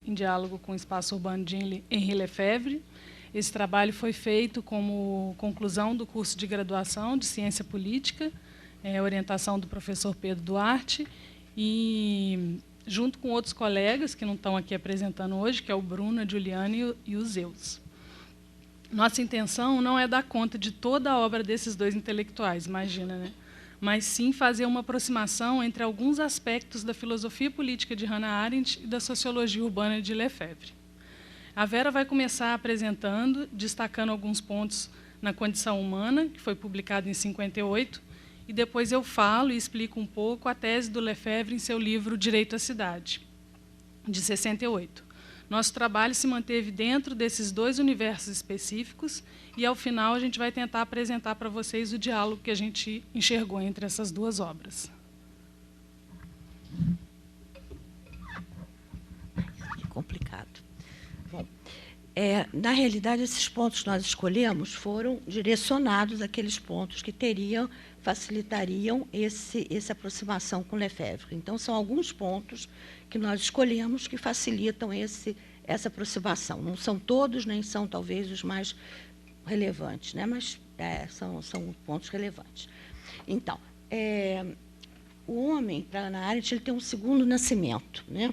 em diálogo com o espaço urbano de Henri Lefebvre. Esse trabalho foi feito como conclusão do curso de graduação de Ciência Política, orientação do professor Pedro Duarte, e junto com outros colegas que não estão aqui apresentando hoje, que é o Bruno, a Juliane e o Zeus. Nossa intenção não é dar conta de toda a obra desses dois intelectuais, imagina, né? Mas sim fazer uma aproximação entre alguns aspectos da filosofia política de Hannah Arendt e da sociologia urbana de Lefebvre. A Vera vai começar apresentando, destacando alguns pontos na Condição Humana, que foi publicado em 58, e depois eu falo e explico um pouco a tese do Lefebvre em seu livro Direito à Cidade, de 68. Nosso trabalho se manteve dentro desses dois universos específicos e, ao final, a gente vai tentar apresentar para vocês o diálogo que a gente enxergou entre essas duas obras. É complicado. Bom, na realidade, esses pontos que nós escolhemos foram direcionados àqueles pontos que facilitariam essa aproximação com Lefebvre. Então, são alguns pontos que nós escolhemos que facilitam essa aproximação. Não são todos, nem são, talvez, os mais relevantes, né? Mas são pontos relevantes. Então, o homem, para Hannah Arendt, ele tem um segundo nascimento, né?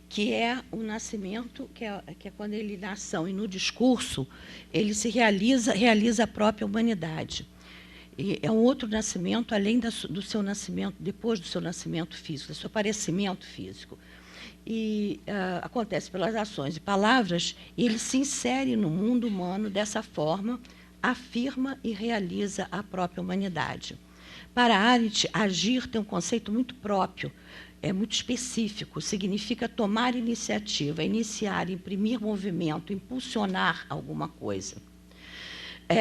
Que é o nascimento, que é quando ele, na ação e no discurso, ele se realiza a própria humanidade. E é um outro nascimento, além do seu nascimento, depois do seu nascimento físico, do seu aparecimento físico. E acontece pelas ações e palavras, e ele se insere no mundo humano dessa forma, afirma e realiza a própria humanidade. Para Arendt, agir tem um conceito muito próprio, é muito específico, significa tomar iniciativa, iniciar, imprimir movimento, impulsionar alguma coisa.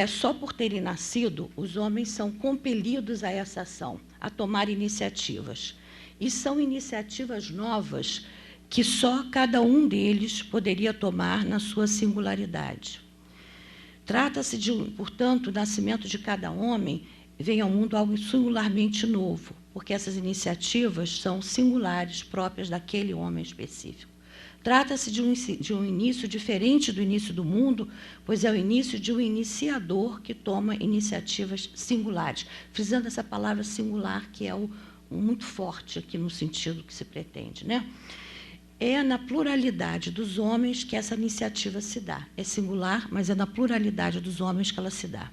Só por terem nascido, os homens são compelidos a essa ação, a tomar iniciativas. E são iniciativas novas que só cada um deles poderia tomar na sua singularidade. Trata-se, portanto, o nascimento de cada homem vem ao mundo algo singularmente novo, porque essas iniciativas são singulares, próprias daquele homem específico. Trata-se de um início diferente do início do mundo, pois é o início de um iniciador que toma iniciativas singulares. Frisando essa palavra singular, que é muito forte aqui no sentido que se pretende, né? É na pluralidade dos homens que essa iniciativa se dá. É singular, mas é na pluralidade dos homens que ela se dá.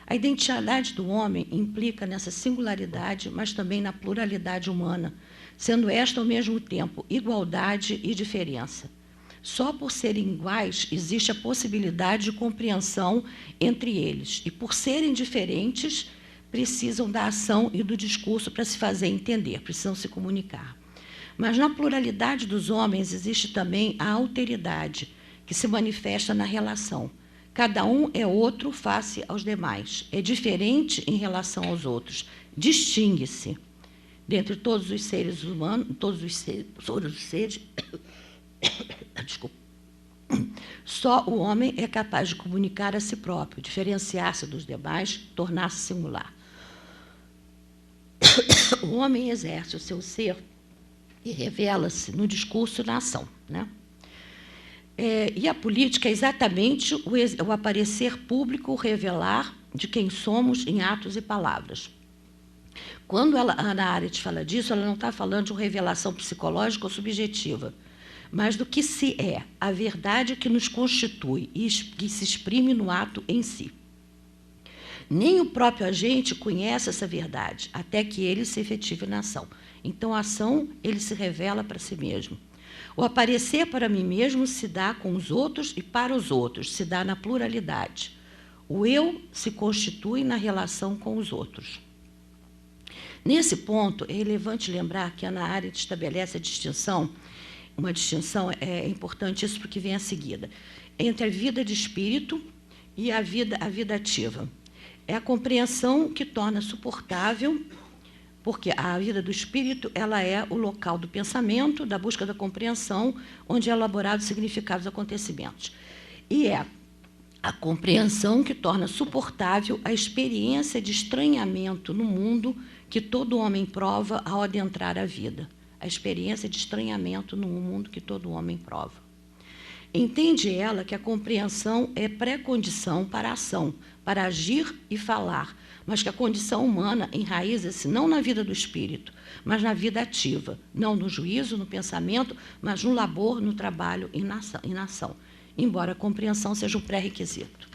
A identidade do homem implica nessa singularidade, mas também na pluralidade humana, sendo esta, ao mesmo tempo, igualdade e diferença. Só por serem iguais existe a possibilidade de compreensão entre eles, e por serem diferentes, precisam da ação e do discurso para se fazer entender, precisam se comunicar. Mas na pluralidade dos homens existe também a alteridade, que se manifesta na relação. Cada um é outro face aos demais, é diferente em relação aos outros, distingue-se. Dentre todos os seres humanos, todos os seres desculpa, só o homem é capaz de comunicar a si próprio, diferenciar-se dos demais, tornar-se singular. O homem exerce o seu ser e revela-se no discurso e na ação, né? E a política é exatamente o aparecer público, o revelar de quem somos em atos e palavras. Quando Hannah Arendt fala disso, ela não está falando de uma revelação psicológica ou subjetiva, mas do que se é, a verdade que nos constitui e que se exprime no ato em si. Nem o próprio agente conhece essa verdade, até que ele se efetive na ação. Então, a ação, ele se revela para si mesmo. O aparecer para mim mesmo se dá com os outros e para os outros, se dá na pluralidade. O eu se constitui na relação com os outros. Nesse ponto, é relevante lembrar que Hannah Arendt estabelece a distinção, uma distinção, é importante isso porque vem a seguida, entre a vida de espírito e a vida ativa. É a compreensão que torna suportável, porque a vida do espírito ela é o local do pensamento, da busca da compreensão, onde é elaborado o significado dos acontecimentos. E é a compreensão que torna suportável a experiência de estranhamento no mundo que todo homem prova ao adentrar a vida. A experiência de estranhamento no mundo que todo homem prova. Entende ela que a compreensão é pré-condição para a ação, para agir e falar, mas que a condição humana enraiza-se não na vida do espírito, mas na vida ativa, não no juízo, no pensamento, mas no labor, no trabalho e na ação, embora a compreensão seja um pré-requisito.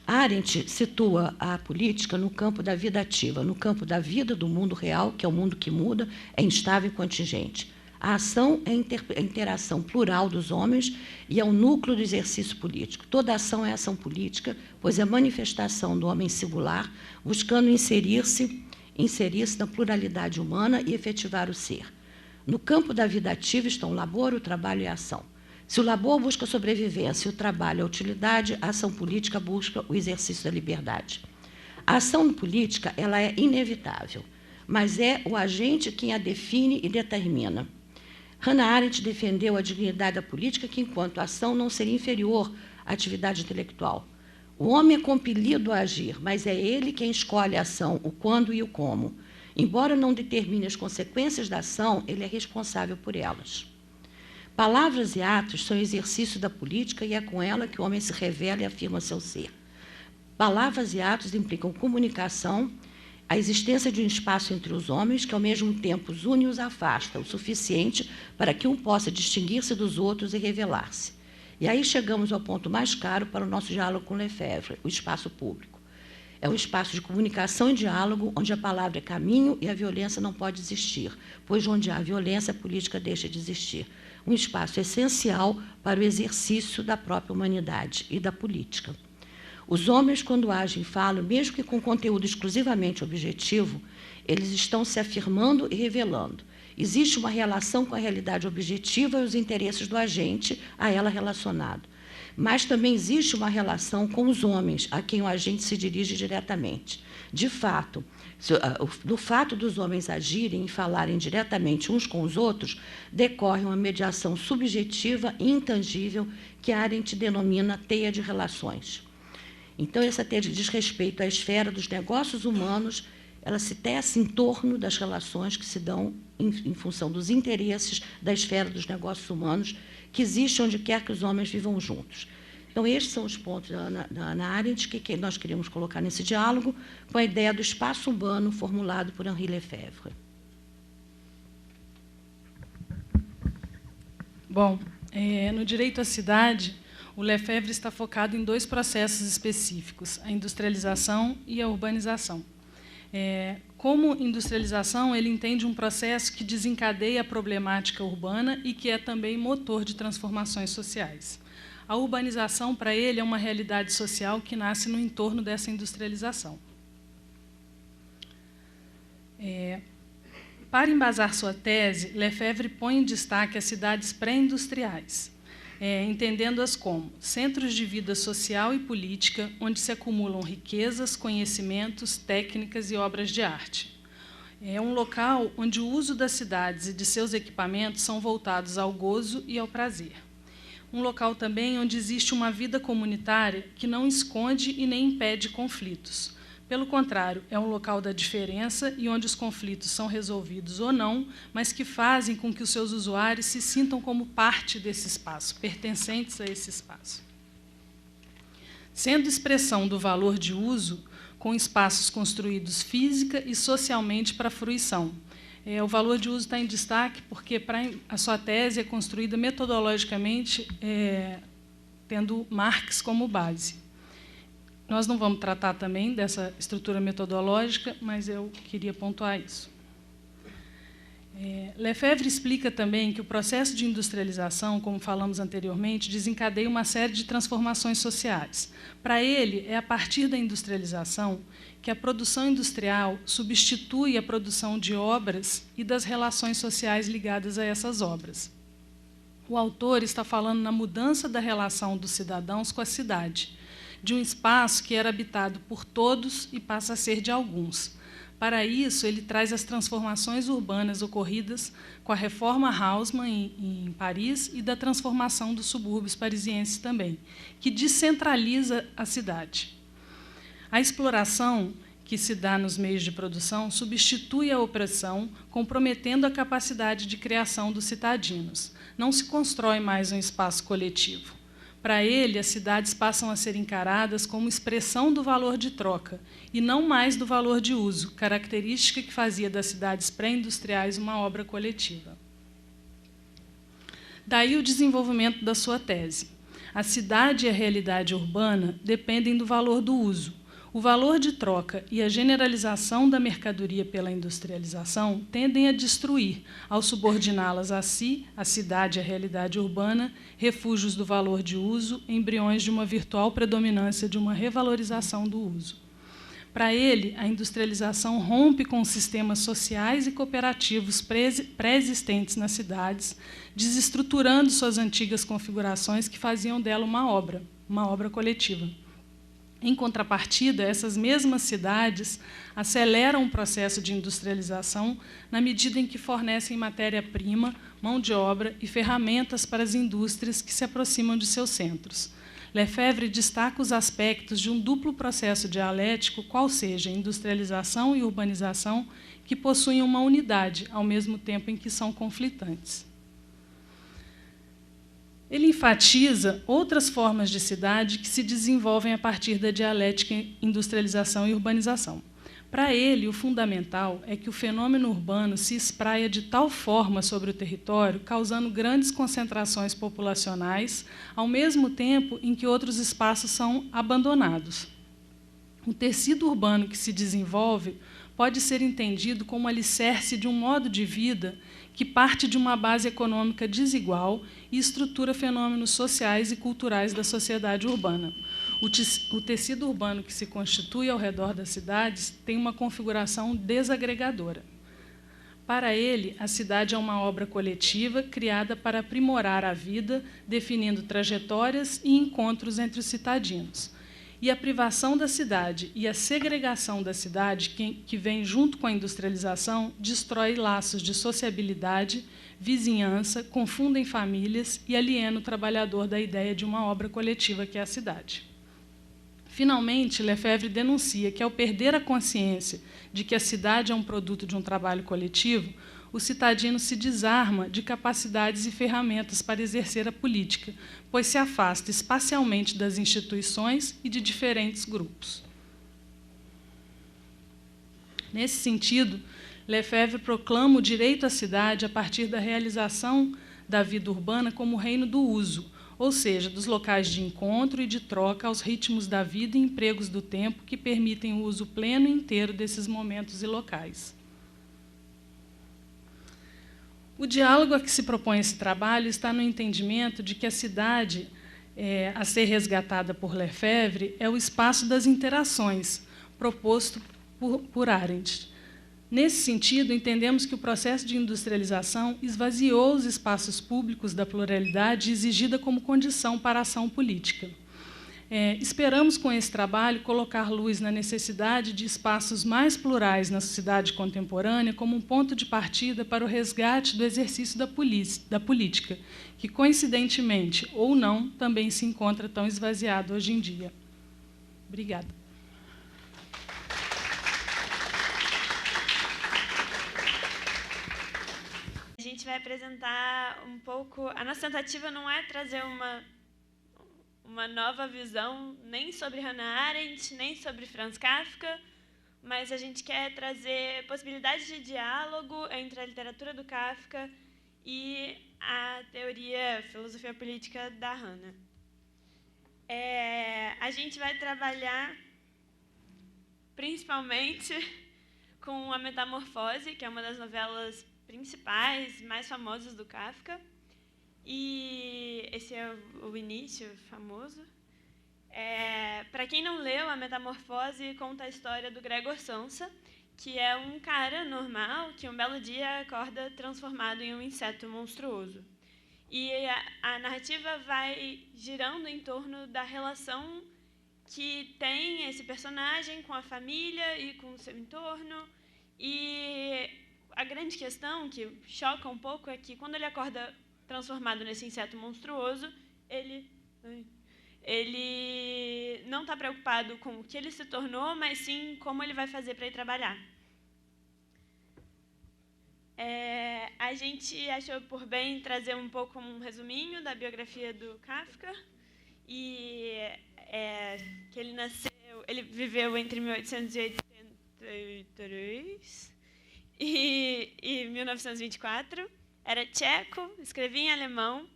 Arendt situa a política no campo da vida ativa, no campo da vida do mundo real, que é o mundo que muda, é instável e contingente. A ação é a interação plural dos homens e é o núcleo do exercício político. Toda ação é ação política, pois é manifestação do homem singular, buscando inserir-se na pluralidade humana e efetivar o ser. No campo da vida ativa estão o labor, o trabalho e a ação. Se o labor busca a sobrevivência e o trabalho a utilidade, a ação política busca o exercício da liberdade. A ação política ela é inevitável, mas é o agente quem a define e determina. Hannah Arendt defendeu a dignidade da política, que, enquanto ação, não seria inferior à atividade intelectual. O homem é compelido a agir, mas é ele quem escolhe a ação, o quando e o como. Embora não determine as consequências da ação, ele é responsável por elas. Palavras e atos são exercício da política e é com ela que o homem se revela e afirma seu ser. Palavras e atos implicam comunicação, a existência de um espaço entre os homens que, ao mesmo tempo, os une e os afasta, o suficiente para que um possa distinguir-se dos outros e revelar-se. E aí chegamos ao ponto mais caro para o nosso diálogo com Lefebvre, o espaço público. É um espaço de comunicação e diálogo onde a palavra é caminho e a violência não pode existir, pois onde há violência, a política deixa de existir. Um espaço essencial para o exercício da própria humanidade e da política. Os homens, quando agem e falam, mesmo que com conteúdo exclusivamente objetivo, eles estão se afirmando e revelando. Existe uma relação com a realidade objetiva e os interesses do agente a ela relacionado. Mas também existe uma relação com os homens, a quem o agente se dirige diretamente. De fato, do fato dos homens agirem e falarem diretamente uns com os outros, decorre uma mediação subjetiva e intangível que Arendt denomina teia de relações. Então, essa teia diz respeito à esfera dos negócios humanos, ela se tece em torno das relações que se dão em função dos interesses da esfera dos negócios humanos, que existe onde quer que os homens vivam juntos. Então, estes são os pontos da Hannah Arendt que nós queríamos colocar nesse diálogo, com a ideia do espaço urbano formulado por Henri Lefebvre. Bom, no direito à cidade, o Lefebvre está focado em dois processos específicos, a industrialização e a urbanização. Como industrialização, ele entende um processo que desencadeia a problemática urbana e que é também motor de transformações sociais. A urbanização, para ele, é uma realidade social que nasce no entorno dessa industrialização. Para embasar sua tese, Lefebvre põe em destaque as cidades pré-industriais, entendendo-as como centros de vida social e política, onde se acumulam riquezas, conhecimentos, técnicas e obras de arte. É um local onde o uso das cidades e de seus equipamentos são voltados ao gozo e ao prazer. Um local também onde existe uma vida comunitária que não esconde e nem impede conflitos. Pelo contrário, é um local da diferença e onde os conflitos são resolvidos ou não, mas que fazem com que os seus usuários se sintam como parte desse espaço, pertencentes a esse espaço. Sendo expressão do valor de uso, com espaços construídos física e socialmente para a fruição. O valor de uso está em destaque porque a sua tese é construída metodologicamente, tendo Marx como base. Nós não vamos tratar também dessa estrutura metodológica, mas eu queria pontuar isso. Lefebvre explica também que o processo de industrialização, como falamos anteriormente, desencadeia uma série de transformações sociais. Para ele, é a partir da industrialização que a produção industrial substitui a produção de obras e das relações sociais ligadas a essas obras. O autor está falando na mudança da relação dos cidadãos com a cidade, de um espaço que era habitado por todos e passa a ser de alguns. Para isso, ele traz as transformações urbanas ocorridas com a reforma Haussmann em Paris e da transformação dos subúrbios parisienses também, que descentraliza a cidade. A exploração que se dá nos meios de produção substitui a opressão, comprometendo a capacidade de criação dos citadinos. Não se constrói mais um espaço coletivo. Para ele, as cidades passam a ser encaradas como expressão do valor de troca, e não mais do valor de uso, característica que fazia das cidades pré-industriais uma obra coletiva. Daí o desenvolvimento da sua tese. A cidade e a realidade urbana dependem do valor do uso. O valor de troca e a generalização da mercadoria pela industrialização tendem a destruir, ao subordiná-las a si, a cidade e a realidade urbana, refúgios do valor de uso, embriões de uma virtual predominância de uma revalorização do uso. Para ele, a industrialização rompe com os sistemas sociais e cooperativos pré-existentes nas cidades, desestruturando suas antigas configurações que faziam dela uma obra coletiva. Em contrapartida, essas mesmas cidades aceleram o processo de industrialização na medida em que fornecem matéria-prima, mão de obra e ferramentas para as indústrias que se aproximam de seus centros. Lefebvre destaca os aspectos de um duplo processo dialético, qual seja industrialização e urbanização, que possuem uma unidade, ao mesmo tempo em que são conflitantes. Ele enfatiza outras formas de cidade que se desenvolvem a partir da dialética industrialização e urbanização. Para ele, o fundamental é que o fenômeno urbano se espraia de tal forma sobre o território, causando grandes concentrações populacionais, ao mesmo tempo em que outros espaços são abandonados. O tecido urbano que se desenvolve pode ser entendido como alicerce de um modo de vida que parte de uma base econômica desigual e estrutura fenômenos sociais e culturais da sociedade urbana. O tecido urbano que se constitui ao redor das cidades tem uma configuração desagregadora. Para ele, a cidade é uma obra coletiva criada para aprimorar a vida, definindo trajetórias e encontros entre os citadinos. E a privação da cidade e a segregação da cidade, que vem junto com a industrialização, destrói laços de sociabilidade, vizinhança, confundem famílias e aliena o trabalhador da ideia de uma obra coletiva que é a cidade. Finalmente, Lefebvre denuncia que, ao perder a consciência de que a cidade é um produto de um trabalho coletivo, o citadino se desarma de capacidades e ferramentas para exercer a política, pois se afasta espacialmente das instituições e de diferentes grupos. Nesse sentido, Lefebvre proclama o direito à cidade a partir da realização da vida urbana como reino do uso, ou seja, dos locais de encontro e de troca aos ritmos da vida e empregos do tempo que permitem o uso pleno e inteiro desses momentos e locais. O diálogo a que se propõe esse trabalho está no entendimento de que a cidade, a ser resgatada por Lefebvre, é o espaço das interações, proposto por Arendt. Nesse sentido, entendemos que o processo de industrialização esvaziou os espaços públicos da pluralidade exigida como condição para a ação política. Esperamos, com esse trabalho, colocar luz na necessidade de espaços mais plurais na sociedade contemporânea como um ponto de partida para o resgate do exercício da política, que, coincidentemente ou não, também se encontra tão esvaziado hoje em dia. Obrigada. A gente vai apresentar um pouco... A nossa tentativa não é trazer uma nova visão nem sobre Hannah Arendt, nem sobre Franz Kafka, mas a gente quer trazer possibilidades de diálogo entre a literatura do Kafka e a teoria, filosofia política da Hannah. A gente vai trabalhar principalmente com A Metamorfose, que é uma das novelas principais, mais famosas do Kafka. E esse é o início famoso. Para quem não leu, A Metamorfose conta a história do Gregor Samsa, que é um cara normal que um belo dia acorda transformado em um inseto monstruoso. E a narrativa vai girando em torno da relação que tem esse personagem com a família e com o seu entorno. E a grande questão, que choca um pouco, é que quando ele acorda transformado nesse inseto monstruoso, ele não está preocupado com o que ele se tornou, mas sim como ele vai fazer para ir trabalhar. A gente achou por bem trazer um pouco um resuminho da biografia do Kafka, e que ele viveu entre 1883 e 1924, era tcheco, escrevia em alemão,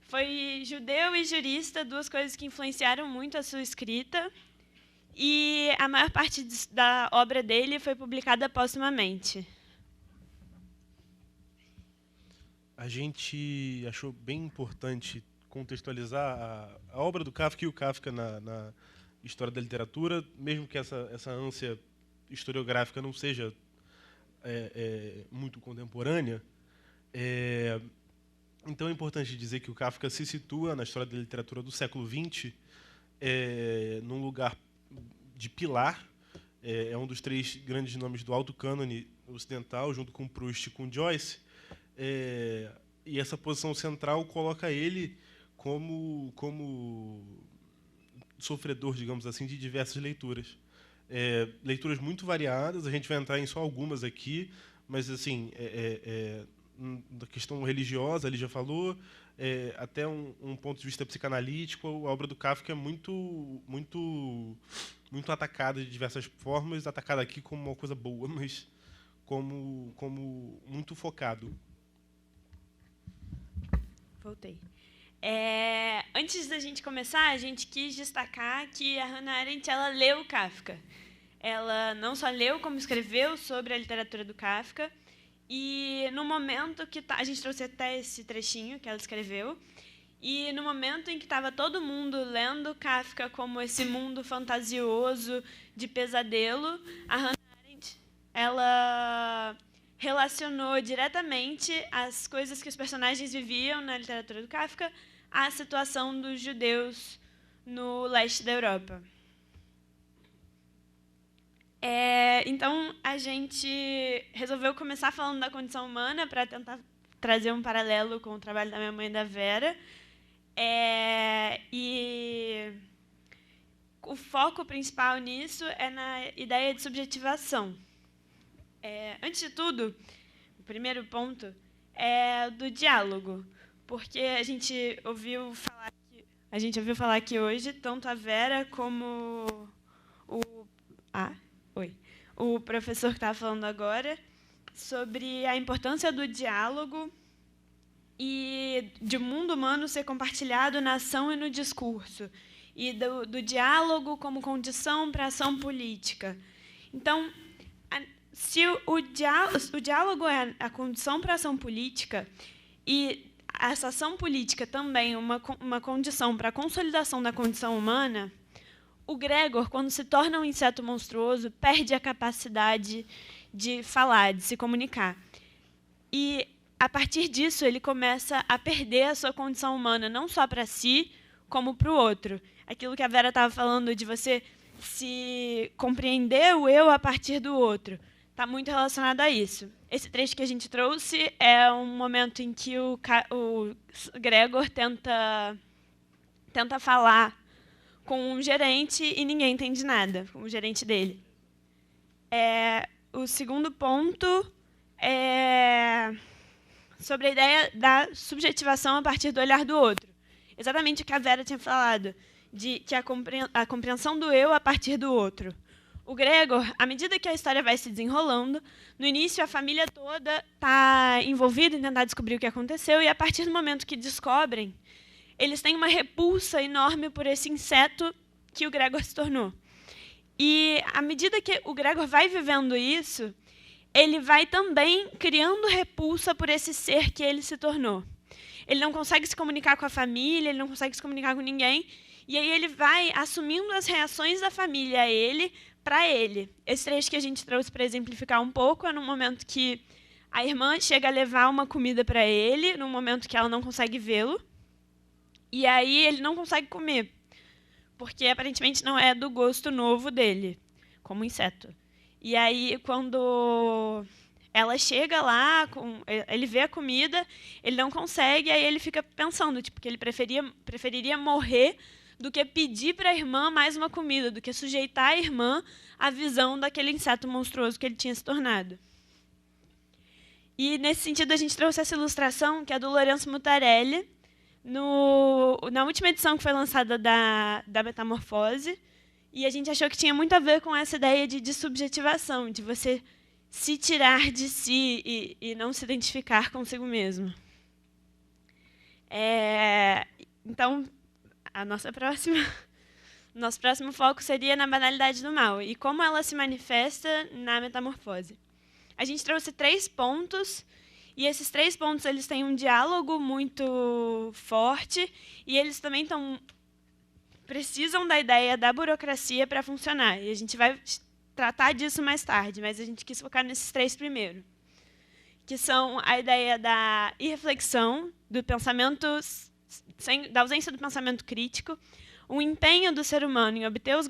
foi judeu e jurista, duas coisas que influenciaram muito a sua escrita, e a maior parte da obra dele foi publicada póstumamente. A gente achou bem importante contextualizar a obra do Kafka e o Kafka na história da literatura, mesmo que essa ânsia historiográfica não seja muito contemporânea. Então é importante dizer que o Kafka se situa na história da literatura do século XX num lugar de pilar. É um dos 3 grandes nomes do alto cânone ocidental, junto com Proust e com Joyce. E essa posição central coloca ele como sofredor, digamos assim, de diversas leituras. Leituras muito variadas, a gente vai entrar em só algumas aqui, mas assim, da questão religiosa, ele já falou, até um ponto de vista psicanalítico, a obra do Kafka é muito atacada de diversas formas, atacada aqui como uma coisa boa, mas como muito focado. Voltei. Antes da gente começar, a gente quis destacar que a Hannah Arendt ela leu Kafka. Ela não só leu, como escreveu sobre a literatura do Kafka. E no momento que a gente trouxe até esse trechinho que ela escreveu, e no momento em que estava todo mundo lendo Kafka como esse mundo fantasioso de pesadelo, a Hannah Arendt ela relacionou diretamente as coisas que os personagens viviam na literatura do Kafka à situação dos judeus no leste da Europa. Então, a gente resolveu começar falando da condição humana para tentar trazer um paralelo com o trabalho da minha mãe e da Vera. E o foco principal nisso é na ideia de subjetivação. Antes de tudo, o primeiro ponto é do diálogo, porque a gente ouviu falar aqui hoje, tanto a Vera como o professor que estava falando agora, sobre a importância do diálogo e de um mundo humano ser compartilhado na ação e no discurso, e do diálogo como condição para a ação política. Então, se o diálogo é a condição para a ação política e essa ação política também uma condição para a consolidação da condição humana, o Gregor, quando se torna um inseto monstruoso, perde a capacidade de falar, de se comunicar. E, a partir disso, ele começa a perder a sua condição humana, não só para si, como para o outro. Aquilo que a Vera estava falando de você se compreender o eu a partir do outro. Está muito relacionado a isso. Esse trecho que a gente trouxe é um momento em que o Gregor tenta falar com um gerente e ninguém entende nada, com o gerente dele. O segundo ponto é sobre a ideia da subjetivação a partir do olhar do outro. Exatamente o que a Vera tinha falado, de que a compreensão do eu a partir do outro. O Gregor, à medida que a história vai se desenrolando, no início a família toda está envolvida em tentar descobrir o que aconteceu, e a partir do momento que descobrem, eles têm uma repulsa enorme por esse inseto que o Gregor se tornou. E, à medida que o Gregor vai vivendo isso, ele vai também criando repulsa por esse ser que ele se tornou. Ele não consegue se comunicar com a família, ele não consegue se comunicar com ninguém, e aí ele vai assumindo as reações da família a ele, para ele. Esse trecho que a gente trouxe para exemplificar um pouco é no momento que a irmã chega a levar uma comida para ele, no momento que ela não consegue vê-lo, e aí ele não consegue comer, porque aparentemente não é do gosto novo dele, como inseto. E aí, quando ela chega lá, ele vê a comida, ele não consegue, aí ele fica pensando que ele preferiria morrer do que pedir para a irmã mais uma comida, do que sujeitar a irmã à visão daquele inseto monstruoso que ele tinha se tornado. E, nesse sentido, a gente trouxe essa ilustração, que é do Lourenço Mutarelli, na última edição que foi lançada da Metamorfose, e a gente achou que tinha muito a ver com essa ideia de subjetivação, de você se tirar de si e não se identificar consigo mesmo. Então, nosso próximo foco seria na banalidade do mal e como ela se manifesta na metamorfose. A gente trouxe 3 pontos, e esses 3 pontos eles têm um diálogo muito forte, e eles também precisam da ideia da burocracia para funcionar. E a gente vai tratar disso mais tarde, mas a gente quis focar nesses 3 primeiro, que são a ideia da irreflexão, do pensamento, da ausência do pensamento crítico, o empenho do ser humano em obter os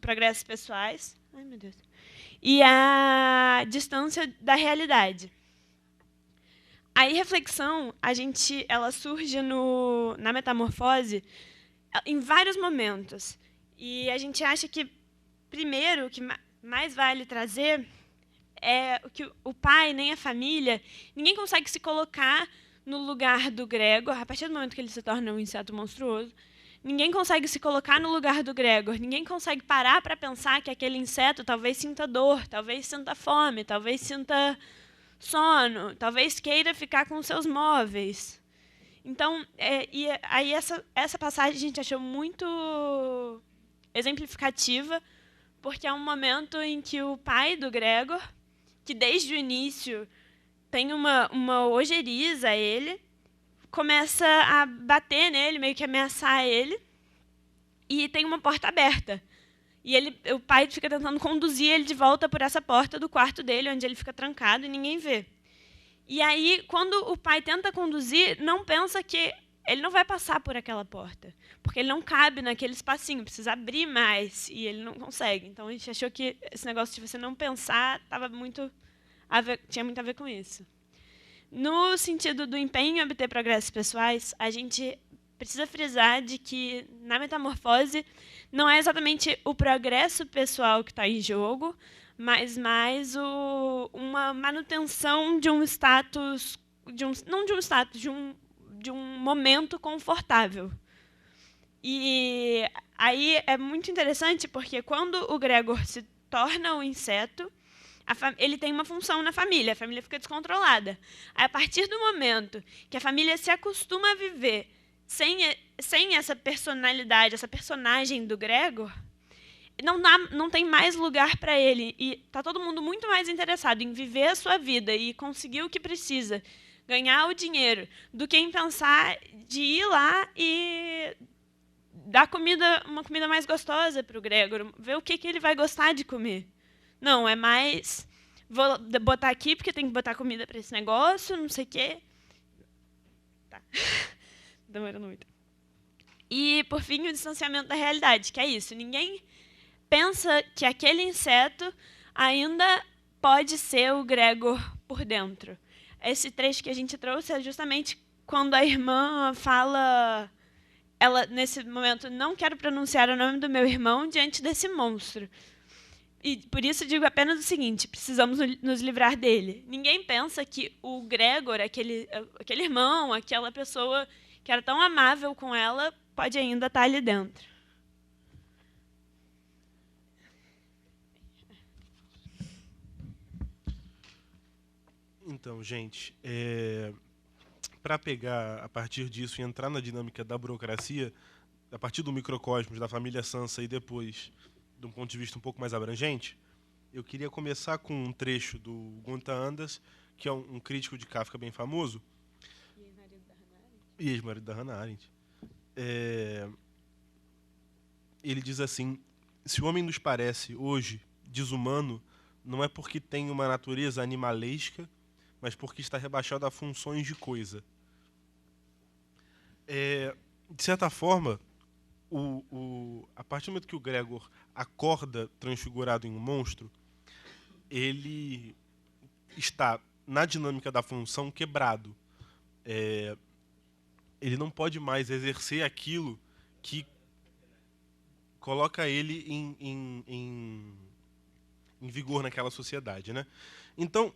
progressos pessoais, ai, meu Deus, e a distância da realidade. A irreflexão, ela surge na metamorfose em vários momentos. E a gente acha que, primeiro, o que mais vale trazer é que o pai, nem a família, ninguém consegue se colocar no lugar do Gregor, a partir do momento que ele se torna um inseto monstruoso. Ninguém consegue se colocar no lugar do Gregor, ninguém consegue parar para pensar que aquele inseto talvez sinta dor, talvez sinta fome, talvez sinta sono, talvez queira ficar com seus móveis. Então, aí essa passagem a gente achou muito exemplificativa, porque é um momento em que o pai do Gregor, que desde o início tem uma ojeriza a ele, começa a bater nele, meio que ameaçar ele, e tem uma porta aberta. E o pai fica tentando conduzir ele de volta por essa porta do quarto dele, onde ele fica trancado e ninguém vê. E aí, quando o pai tenta conduzir, não pensa que ele não vai passar por aquela porta, porque ele não cabe naquele espacinho, precisa abrir mais, e ele não consegue. Então, a gente achou que esse negócio de você não pensar tinha muito a ver com isso. No sentido do empenho em obter progressos pessoais, a gente precisa frisar de que, na metamorfose, não é exatamente o progresso pessoal que está em jogo, mas mais uma manutenção de um status, de um momento confortável. E aí é muito interessante, porque quando o Gregor se torna um inseto, ele tem uma função na família, a família fica descontrolada. Aí, a partir do momento que a família se acostuma a viver sem essa personalidade, essa personagem do Gregor, não tem mais lugar para ele. E está todo mundo muito mais interessado em viver a sua vida e conseguir o que precisa, ganhar o dinheiro, do que em pensar de ir lá e dar uma comida mais gostosa para o Gregor, ver o que ele vai gostar de comer. Não, é mais, vou botar aqui porque tem que botar comida para esse negócio, não sei o quê. Tá. Demorando muito. E, por fim, o distanciamento da realidade, que é isso. Ninguém pensa que aquele inseto ainda pode ser o Gregor por dentro. Esse trecho que a gente trouxe é justamente quando a irmã fala, ela, nesse momento, não quero pronunciar o nome do meu irmão diante desse monstro. E por isso digo apenas o seguinte, precisamos nos livrar dele. Ninguém pensa que o Gregor, aquele irmão, aquela pessoa que era tão amável com ela, pode ainda estar ali dentro. Então, gente, para pegar a partir disso e entrar na dinâmica da burocracia, a partir do microcosmos da família Sansa e depois de um ponto de vista um pouco mais abrangente, eu queria começar com um trecho do Gunther Anders, que é um crítico de Kafka bem famoso. E ex-marido da Hannah Arendt. Ele diz assim: se o homem nos parece, hoje, desumano, não é porque tem uma natureza animalesca, mas porque está rebaixado a funções de coisa. De certa forma, a partir do momento que o Gregor acorda transfigurado em um monstro, ele está, na dinâmica da função, quebrado. Ele não pode mais exercer aquilo que coloca ele em vigor naquela sociedade, né? Então,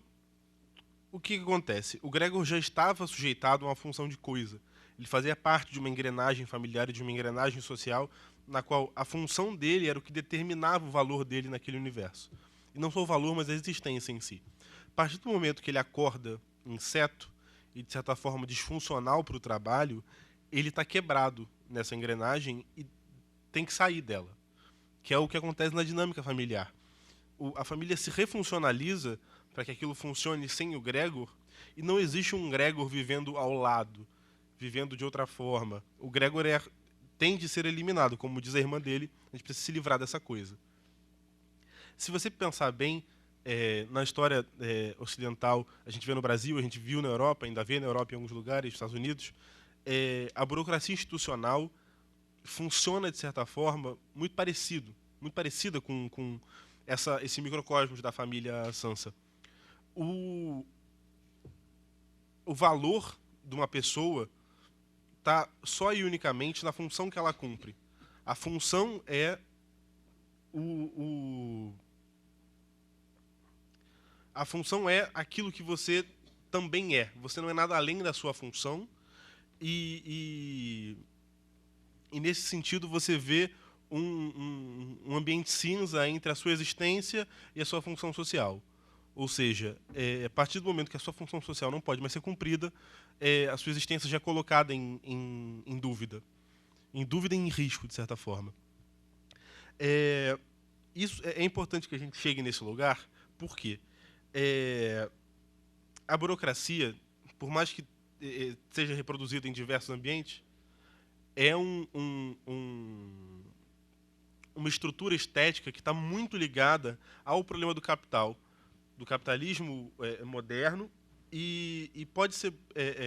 o que acontece? O Gregor já estava sujeitado a uma função de coisa. Ele fazia parte de uma engrenagem familiar e de uma engrenagem social na qual a função dele era o que determinava o valor dele naquele universo. E não só o valor, mas a existência em si. A partir do momento que ele acorda inseto e, de certa forma, disfuncional para o trabalho, ele está quebrado nessa engrenagem e tem que sair dela, que é o que acontece na dinâmica familiar. A família se refuncionaliza para que aquilo funcione sem o Gregor, e não existe um Gregor vivendo ao lado, vivendo de outra forma. O Gregor tem de ser eliminado, como diz a irmã dele, a gente precisa se livrar dessa coisa. Se você pensar bem, na história ocidental, a gente vê no Brasil, a gente viu na Europa, ainda vê na Europa em alguns lugares, nos Estados Unidos, a burocracia institucional funciona, de certa forma, muito parecida com esse microcosmos da família Sansa. O valor de uma pessoa está só e unicamente na função que ela cumpre. A função é a função é aquilo que você também é. Você não é nada além da sua função. E nesse sentido você vê um ambiente cinza entre a sua existência e a sua função social. Ou seja, a partir do momento que a sua função social não pode mais ser cumprida, a sua existência já é colocada em dúvida. Em dúvida e em risco, de certa forma. Isso é importante que a gente chegue nesse lugar, porque a burocracia, por mais que seja reproduzida em diversos ambientes, é uma estrutura estética que está muito ligada ao problema do capital, do capitalismo moderno, e pode ser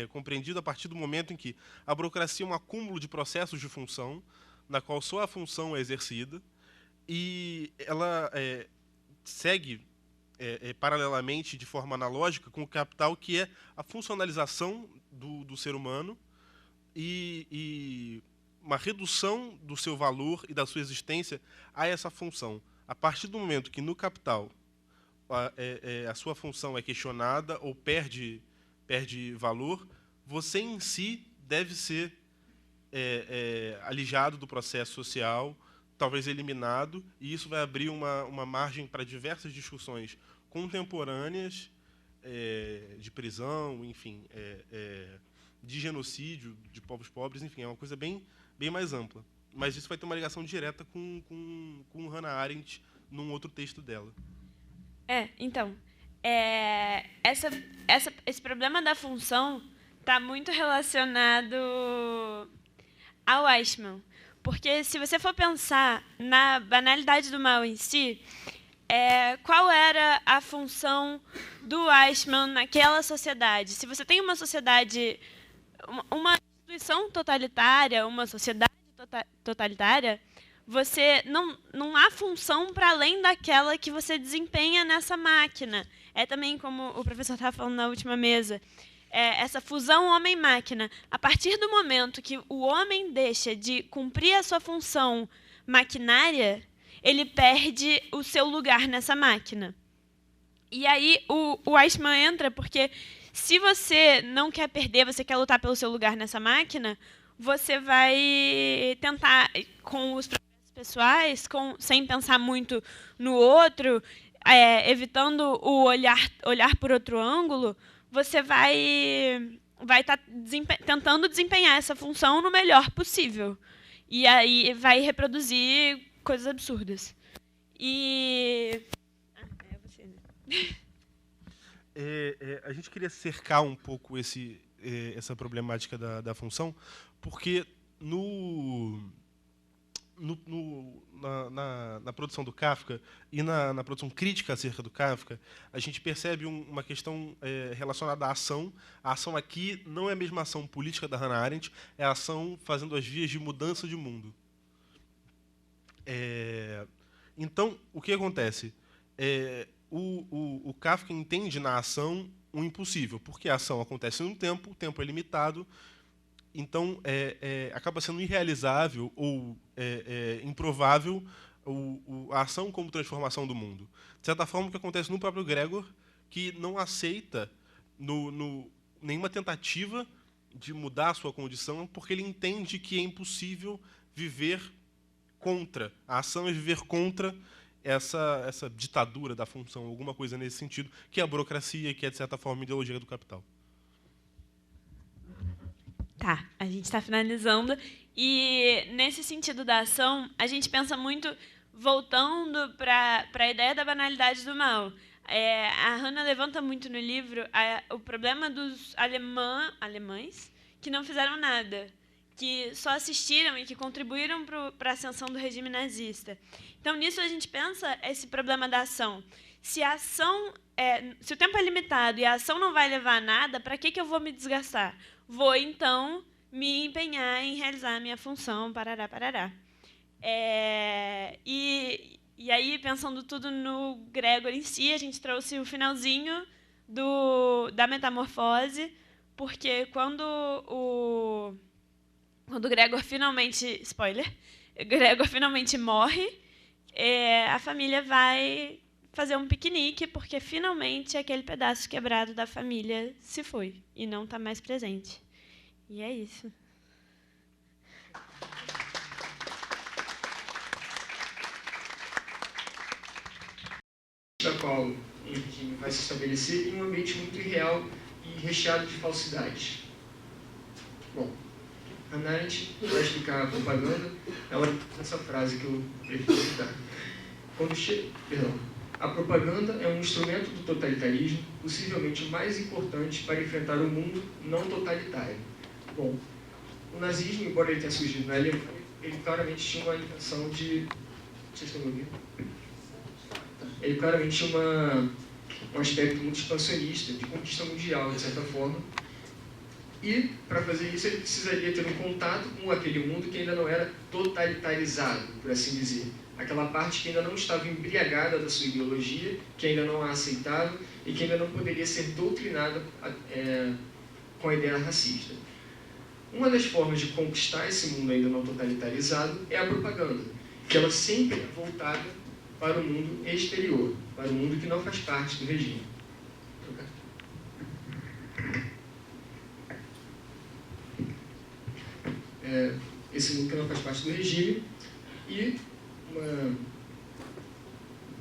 compreendido a partir do momento em que a burocracia é um acúmulo de processos de função, na qual só a função é exercida, e ela segue paralelamente, de forma analógica, com o capital, que é a funcionalização do ser humano e uma redução do seu valor e da sua existência a essa função. A partir do momento que no capital a sua função é questionada ou perde valor, você em si deve ser alijado do processo social, talvez eliminado, e isso vai abrir uma margem para diversas discussões contemporâneas de prisão, enfim, de genocídio de povos pobres, enfim, é uma coisa bem mais ampla. Mas isso vai ter uma ligação direta com Hannah Arendt num outro texto dela. Então, esse problema da função está muito relacionado ao Eichmann. Porque, se você for pensar na banalidade do mal em si, qual era a função do Eichmann naquela sociedade? Se você tem uma sociedade, uma instituição totalitária, uma sociedade totalitária, você não há função para além daquela que você desempenha nessa máquina. É também como o professor estava falando na última mesa, essa fusão homem-máquina. A partir do momento que o homem deixa de cumprir a sua função maquinária, ele perde o seu lugar nessa máquina. E aí o Eichmann entra, porque se você não quer perder, você quer lutar pelo seu lugar nessa máquina, você vai tentar, com os processos pessoais, sem pensar muito no outro, evitando o olhar por outro ângulo, você vai estar tentando desempenhar essa função no melhor possível. E aí vai reproduzir coisas absurdas. Você, né? A gente queria cercar um pouco essa problemática da função, porque na produção do Kafka e na produção crítica acerca do Kafka, a gente percebe uma questão relacionada à ação. A ação aqui não é a mesma ação política da Hannah Arendt, é a ação fazendo as vias de mudança de mundo. Então, o que acontece? O Kafka entende na ação o impossível, porque a ação acontece num tempo, o tempo é limitado, então acaba sendo irrealizável ou improvável a ação como transformação do mundo. De certa forma, o que acontece no próprio Gregor, que não aceita nenhuma tentativa de mudar a sua condição, porque ele entende que é impossível viver contra. A ação é viver contra essa ditadura da função, alguma coisa nesse sentido, que é a burocracia, que é, de certa forma, a ideologia do capital. Tá, a gente está finalizando. E, nesse sentido da ação, a gente pensa muito, voltando para a ideia da banalidade do mal. A Hannah levanta muito no livro o problema dos alemães que não fizeram nada, que só assistiram e que contribuíram para a ascensão do regime nazista. Então, nisso a gente pensa esse problema da ação. Se o tempo é limitado e a ação não vai levar a nada, para que eu vou me desgastar? Vou, então, me empenhar em realizar a minha função, parará, parará. E aí, pensando tudo no Gregor em si, a gente trouxe o finalzinho da metamorfose, porque quando o Gregor finalmente... Spoiler! Gregor finalmente morre, a família vai fazer um piquenique, porque finalmente aquele pedaço quebrado da família se foi e não está mais presente. E é isso. Da qual o regime vai se estabelecer em um ambiente muito irreal e recheado de falsidades. Bom, Hannah Arendt vai explicar a propaganda, ela tem essa frase que eu prefiro citar. A propaganda é um instrumento do totalitarismo, possivelmente o mais importante para enfrentar o mundo não totalitário. Bom, o nazismo, embora ele tenha surgido na Alemanha, ele claramente tinha uma intenção de... Vocês estão me ouvindo? Ele claramente tinha um aspecto muito expansionista, de conquista mundial, de certa forma. E, para fazer isso, ele precisaria ter um contato com aquele mundo que ainda não era totalitarizado, por assim dizer. Aquela parte que ainda não estava embriagada da sua ideologia, que ainda não a aceitava e que ainda não poderia ser doutrinada com a ideia racista. Uma das formas de conquistar esse mundo ainda não totalitarizado é a propaganda, que ela sempre é voltada para o mundo exterior, para o mundo que não faz parte do regime. Esse mundo que não faz parte do regime e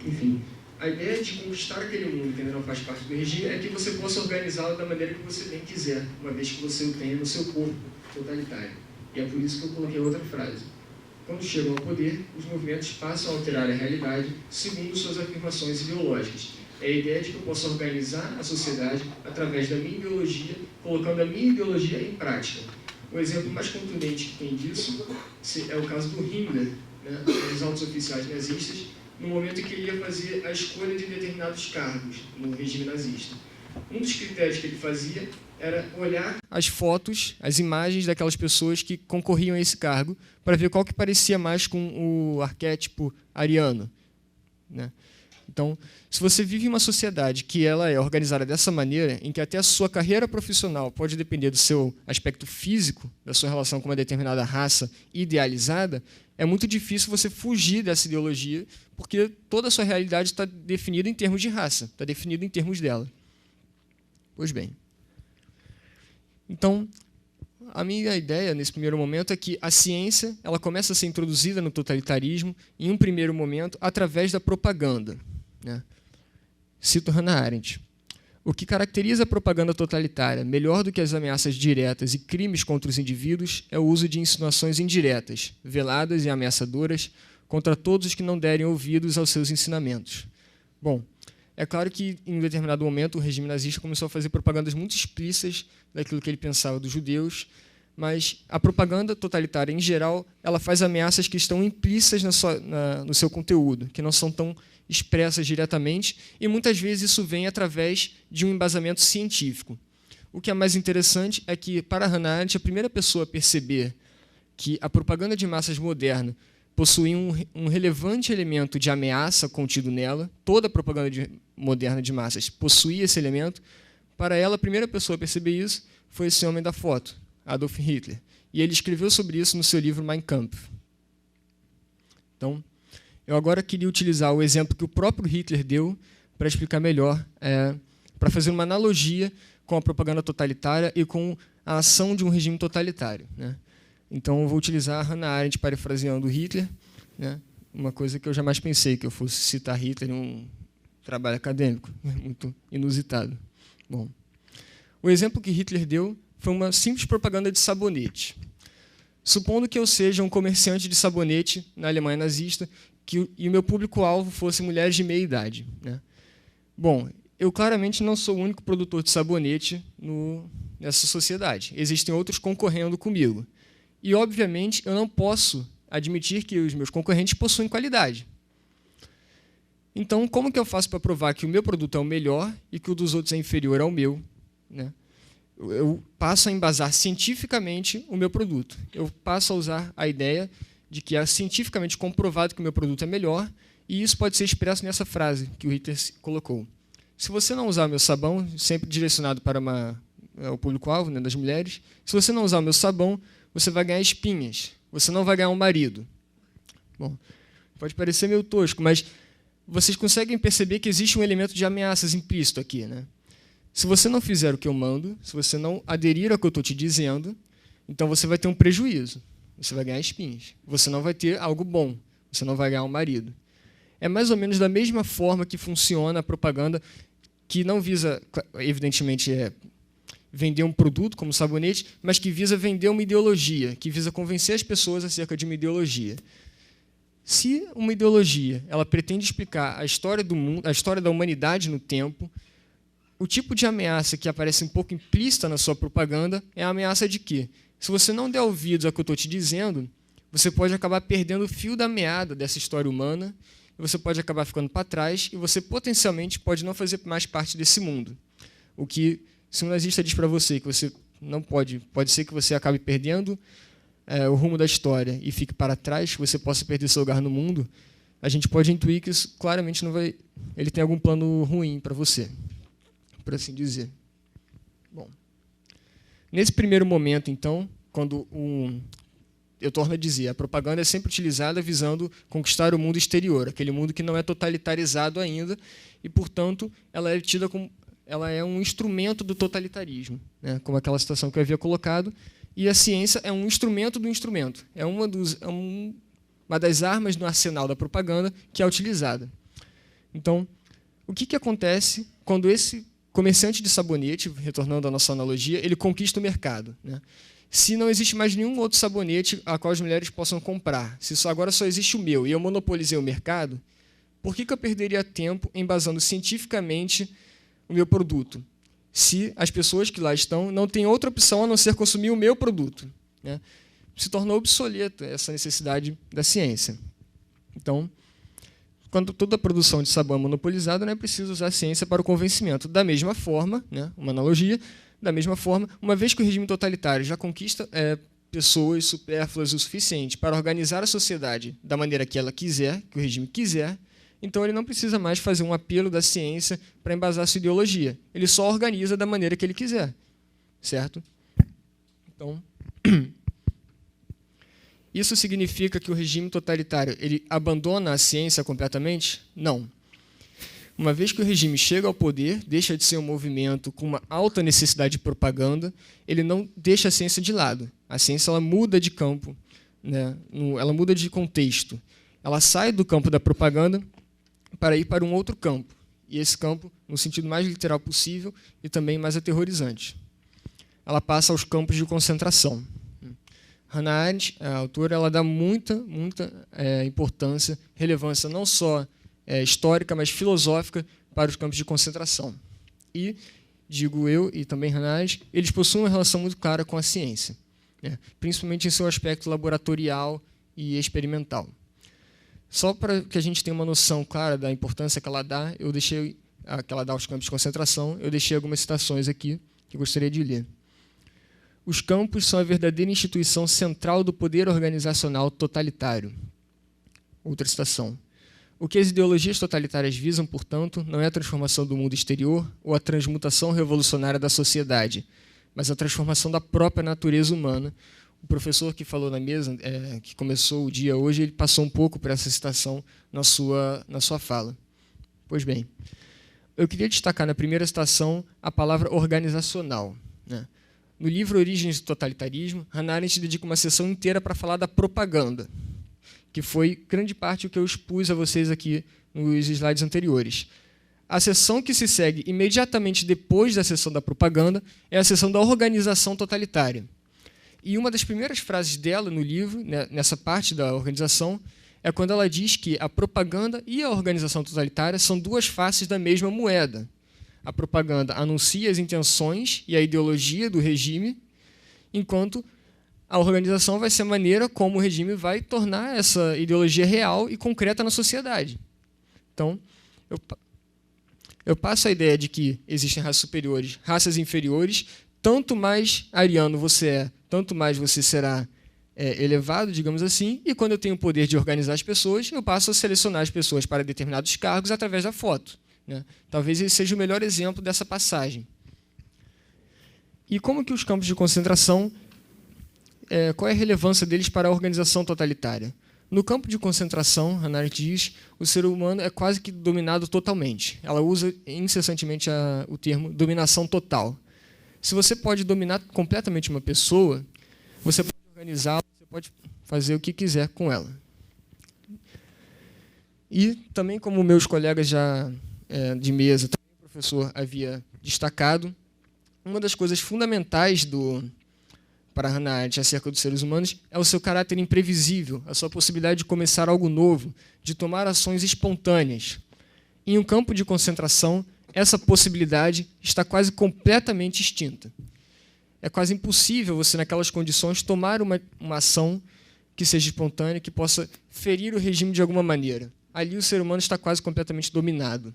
enfim, a ideia de conquistar aquele mundo que ainda não faz parte do regime é que você possa organizá-lo da maneira que você bem quiser, uma vez que você o tenha no seu corpo totalitário. E é por isso que eu coloquei outra frase. Quando chegam ao poder, os movimentos passam a alterar a realidade segundo suas afirmações ideológicas. É a ideia de que eu posso organizar a sociedade através da minha ideologia, colocando a minha ideologia em prática. O exemplo mais contundente que tem disso é o caso do Himmler, né, dos altos oficiais nazistas, no momento em que ele ia fazer a escolha de determinados cargos no regime nazista. Um dos critérios que ele fazia era olhar as fotos, as imagens daquelas pessoas que concorriam a esse cargo, para ver qual que parecia mais com o arquétipo ariano, né? Então, se você vive em uma sociedade que ela é organizada dessa maneira, em que até a sua carreira profissional pode depender do seu aspecto físico, da sua relação com uma determinada raça idealizada, é muito difícil você fugir dessa ideologia, porque toda a sua realidade está definida em termos de raça, está definida em termos dela. Pois bem. Então, a minha ideia, nesse primeiro momento, é que a ciência ela começa a ser introduzida no totalitarismo, em um primeiro momento, através da propaganda, né? Cito Hannah Arendt. O que caracteriza a propaganda totalitária, melhor do que as ameaças diretas e crimes contra os indivíduos, é o uso de insinuações indiretas, veladas e ameaçadoras, contra todos os que não derem ouvidos aos seus ensinamentos. Bom, é claro que, em um determinado momento, o regime nazista começou a fazer propagandas muito explícitas daquilo que ele pensava dos judeus, mas a propaganda totalitária, em geral, ela faz ameaças que estão implícitas no seu conteúdo, que não são tão expressas diretamente, e muitas vezes isso vem através de um embasamento científico. O que é mais interessante é que, para Hannah Arendt, a primeira pessoa a perceber que a propaganda de massas moderna possui um relevante elemento de ameaça contido nela, toda a propaganda moderna de massas possuía esse elemento, para ela, a primeira pessoa a perceber isso foi esse homem da foto, Adolf Hitler. E ele escreveu sobre isso no seu livro Mein Kampf. Então, eu agora queria utilizar o exemplo que o próprio Hitler deu para explicar melhor, para fazer uma analogia com a propaganda totalitária e com a ação de um regime totalitário, né? Então, eu vou utilizar a Hannah Arendt parafraseando Hitler, né? Uma coisa que eu jamais pensei que eu fosse citar Hitler em um trabalho acadêmico, muito inusitado. Bom, o exemplo que Hitler deu foi uma simples propaganda de sabonete. Supondo que eu seja um comerciante de sabonete na Alemanha nazista e o meu público-alvo fosse mulheres de meia idade, né? Bom, eu claramente não sou o único produtor de sabonete nessa sociedade. Existem outros concorrendo comigo. E, obviamente, eu não posso admitir que os meus concorrentes possuem qualidade. Então, como que eu faço para provar que o meu produto é o melhor e que o dos outros é inferior ao meu, né? Eu passo a embasar cientificamente o meu produto. Eu passo a usar a ideia de que é cientificamente comprovado que o meu produto é melhor, e isso pode ser expresso nessa frase que o Hitler colocou. Se você não usar o meu sabão, sempre direcionado para o público-alvo, né, das mulheres, se você não usar o meu sabão, você vai ganhar espinhas, você não vai ganhar um marido. Bom, pode parecer meio tosco, mas vocês conseguem perceber que existe um elemento de ameaças implícito aqui, né? Se você não fizer o que eu mando, se você não aderir ao que eu estou te dizendo, então você vai ter um prejuízo, você vai ganhar espinhas, você não vai ter algo bom, você não vai ganhar um marido. É mais ou menos da mesma forma que funciona a propaganda, que não visa, evidentemente, vender um produto como sabonete, mas que visa vender uma ideologia, que visa convencer as pessoas acerca de uma ideologia. Se uma ideologia ela pretende explicar a história do mundo, a história da humanidade no tempo, o tipo de ameaça que aparece um pouco implícita na sua propaganda é a ameaça de que, se você não der ouvidos ao que eu estou te dizendo, você pode acabar perdendo o fio da meada dessa história humana, e você pode acabar ficando para trás, e você potencialmente pode não fazer mais parte desse mundo. O que, se um nazista diz para você que você não pode ser que você acabe perdendo o rumo da história e fique para trás, que você possa perder seu lugar no mundo, a gente pode intuir que isso claramente não vai, ele tem algum plano ruim para você, por assim dizer. Bom, nesse primeiro momento, então, quando eu torno a dizer, a propaganda é sempre utilizada visando conquistar o mundo exterior, aquele mundo que não é totalitarizado ainda, e, portanto, ela é tida como ela é um instrumento do totalitarismo, né? Como aquela citação que eu havia colocado, e a ciência é um instrumento do instrumento, é uma das armas no arsenal da propaganda que é utilizada. Então, o que acontece quando esse comerciante de sabonete, retornando à nossa analogia, ele conquista o mercado, né? Se não existe mais nenhum outro sabonete a qual as mulheres possam comprar, se agora só existe o meu e eu monopolizei o mercado, por que eu perderia tempo embasando cientificamente o meu produto, se as pessoas que lá estão não têm outra opção a não ser consumir o meu produto, né? Se tornou obsoleta essa necessidade da ciência. Então, quando toda a produção de sabão é monopolizada, não é preciso usar a ciência para o convencimento. Da mesma forma, né, uma analogia, da mesma forma, uma vez que o regime totalitário já conquista pessoas supérfluas o suficiente para organizar a sociedade da maneira que ela quiser, que o regime quiser, então ele não precisa mais fazer um apelo da ciência para embasar sua ideologia. Ele só organiza da maneira que ele quiser, certo? Então, isso significa que o regime totalitário ele abandona a ciência completamente? Não. Uma vez que o regime chega ao poder, deixa de ser um movimento com uma alta necessidade de propaganda, ele não deixa a ciência de lado. A ciência ela muda de campo, né? Ela muda de contexto. Ela sai do campo da propaganda para ir para um outro campo. E esse campo, no sentido mais literal possível e também mais aterrorizante. Ela passa aos campos de concentração. Hannah Arendt, a autora, ela dá muita importância, relevância não só histórica, mas filosófica para os campos de concentração. E, digo eu, e também Hannah Arendt, eles possuem uma relação muito clara com a ciência, né? Principalmente em seu aspecto laboratorial e experimental. Só para que a gente tenha uma noção clara da importância que ela dá, que ela dá aos campos de concentração, eu deixei algumas citações aqui que eu gostaria de ler. Os campos são a verdadeira instituição central do poder organizacional totalitário. Outra citação. O que as ideologias totalitárias visam, portanto, não é a transformação do mundo exterior ou a transmutação revolucionária da sociedade, mas a transformação da própria natureza humana. O professor que falou na mesa, que começou o dia hoje, ele passou um pouco por essa citação na sua fala. Pois bem, eu queria destacar na primeira citação a palavra organizacional, né? No livro Origens do Totalitarismo, Hannah Arendt dedica uma sessão inteira para falar da propaganda, que foi grande parte o que eu expus a vocês aqui nos slides anteriores. A sessão que se segue imediatamente depois da sessão da propaganda é a sessão da organização totalitária. E uma das primeiras frases dela no livro, né, nessa parte da organização, é quando ela diz que a propaganda e a organização totalitária são duas faces da mesma moeda. A propaganda anuncia as intenções e a ideologia do regime, enquanto a organização vai ser a maneira como o regime vai tornar essa ideologia real e concreta na sociedade. Então, eu passo a ideia de que existem raças superiores, raças inferiores. Tanto mais ariano você é, tanto mais você será elevado, digamos assim, e quando eu tenho o poder de organizar as pessoas, eu passo a selecionar as pessoas para determinados cargos através da foto, né? Talvez esse seja o melhor exemplo dessa passagem. E como que os campos de concentração, qual é a relevância deles para a organização totalitária? No campo de concentração, Hannah Arendt diz, o ser humano é quase que dominado totalmente. Ela usa incessantemente o termo dominação total. Se você pode dominar completamente uma pessoa, você pode organizá-la, você pode fazer o que quiser com ela. E também, como meus colegas já de mesa, também o professor havia destacado, uma das coisas fundamentais para Hannah Arendt acerca dos seres humanos é o seu caráter imprevisível, a sua possibilidade de começar algo novo, de tomar ações espontâneas. Em um campo de concentração, essa possibilidade está quase completamente extinta. É quase impossível você, naquelas condições, tomar uma ação que seja espontânea, que possa ferir o regime de alguma maneira. Ali o ser humano está quase completamente dominado.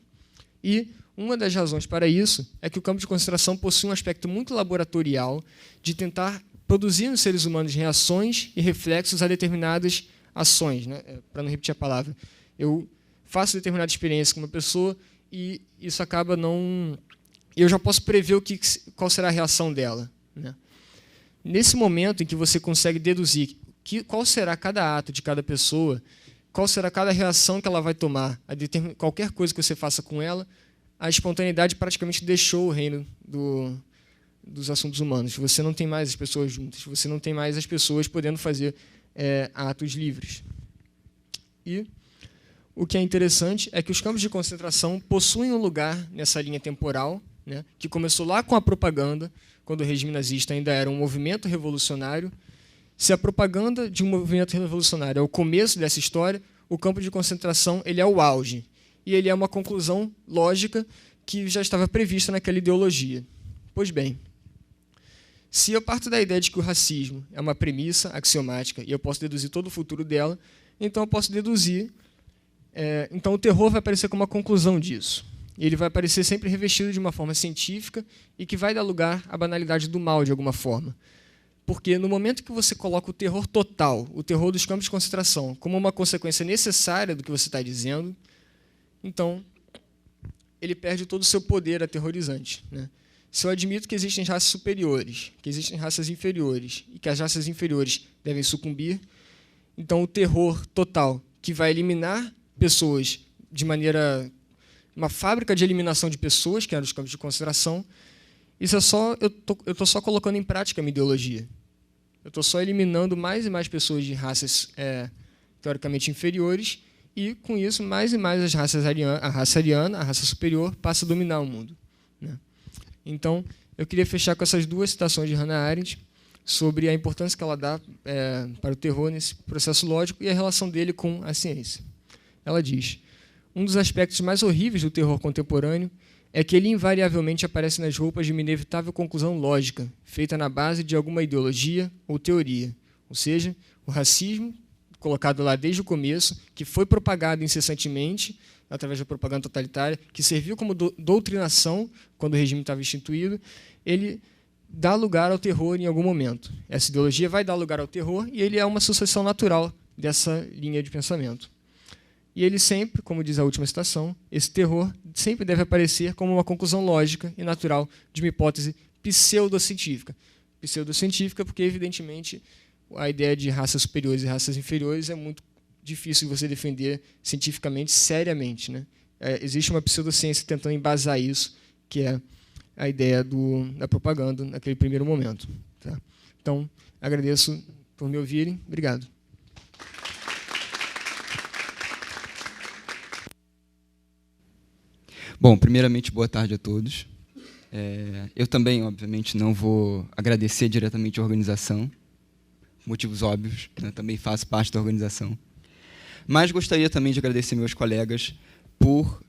E uma das razões para isso é que o campo de concentração possui um aspecto muito laboratorial de tentar produzir nos seres humanos reações e reflexos a determinadas ações, né? Para não repetir a palavra. Eu faço determinada experiência com uma pessoa e isso acaba não... Eu já posso prever qual será a reação dela, né? Nesse momento em que você consegue deduzir qual será cada ato de cada pessoa, qual será cada reação que ela vai tomar a qualquer coisa que você faça com ela, a espontaneidade praticamente deixou o reino dos assuntos humanos. Você não tem mais as pessoas juntas, você não tem mais as pessoas podendo fazer atos livres. E o que é interessante é que os campos de concentração possuem um lugar nessa linha temporal, né, que começou lá com a propaganda, quando o regime nazista ainda era um movimento revolucionário. Se a propaganda de um movimento revolucionário é o começo dessa história, o campo de concentração ele é o auge. E ele é uma conclusão lógica que já estava prevista naquela ideologia. Pois bem, se eu parto da ideia de que o racismo é uma premissa axiomática e eu posso deduzir todo o futuro dela, então eu posso deduzir... então o terror vai aparecer como uma conclusão disso. E ele vai aparecer sempre revestido de uma forma científica e que vai dar lugar à banalidade do mal, de alguma forma. Porque no momento que você coloca o terror total, o terror dos campos de concentração, como uma consequência necessária do que você está dizendo, então ele perde todo o seu poder aterrorizante, né? Se eu admito que existem raças superiores, que existem raças inferiores, e que as raças inferiores devem sucumbir, então o terror total, que vai eliminar pessoas de maneira... uma fábrica de eliminação de pessoas, que eram os campos de concentração, isso é só... eu estou só colocando em prática a minha ideologia. Eu estou só eliminando mais e mais pessoas de raças teoricamente inferiores, e, com isso, mais e mais a raça ariana, a raça superior, passa a dominar o mundo, né? Então, eu queria fechar com essas duas citações de Hannah Arendt sobre a importância que ela dá para o terror nesse processo lógico e a relação dele com a ciência. Ela diz: um dos aspectos mais horríveis do terror contemporâneo é que ele invariavelmente aparece nas roupas de uma inevitável conclusão lógica, feita na base de alguma ideologia ou teoria, ou seja, o racismo, colocado lá desde o começo, que foi propagado incessantemente através da propaganda totalitária, que serviu como doutrinação quando o regime estava instituído, ele dá lugar ao terror em algum momento. Essa ideologia vai dar lugar ao terror e ele é uma sucessão natural dessa linha de pensamento. E ele sempre, como diz a última citação, esse terror sempre deve aparecer como uma conclusão lógica e natural de uma hipótese pseudocientífica. Pseudocientífica porque, evidentemente, a ideia de raças superiores e raças inferiores é muito difícil você defender cientificamente, seriamente, né? Existe uma pseudociência tentando embasar isso, que é a ideia da propaganda naquele primeiro momento. Tá? Então, agradeço por me ouvirem. Obrigado. Bom, primeiramente, boa tarde a todos. Eu também, obviamente, não vou agradecer diretamente a organização, motivos óbvios, né? Também faço parte da organização. Mas gostaria também de agradecer meus colegas por,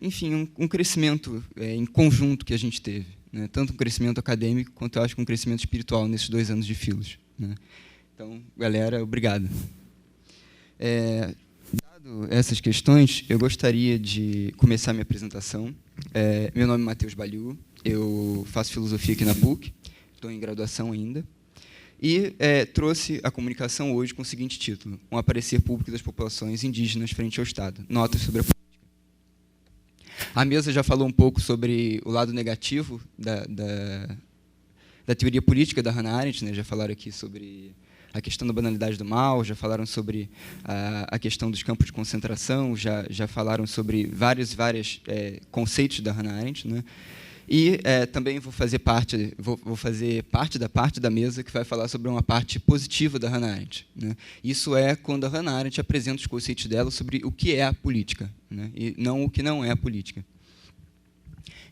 enfim, um crescimento em conjunto que a gente teve, né? Tanto um crescimento acadêmico quanto, eu acho, um crescimento espiritual nesses 2 anos de Filos, né? Então, galera, obrigado. Dado essas questões, eu gostaria de começar minha apresentação. Meu nome é Matheus Baliu, eu faço filosofia aqui na PUC, estou em graduação ainda, e trouxe a comunicação hoje com o seguinte título: Um aparecer público das populações indígenas frente ao Estado, notas sobre a política. A mesa já falou um pouco sobre o lado negativo da teoria política da Hannah Arendt, né? Já falaram aqui sobre a questão da banalidade do mal, já falaram sobre a questão dos campos de concentração, já falaram sobre vários conceitos da Hannah Arendt, né? E também vou fazer parte da mesa que vai falar sobre uma parte positiva da Hannah Arendt, né? Isso é quando a Hannah Arendt apresenta os conceitos dela sobre o que é a política, né? E não o que não é a política.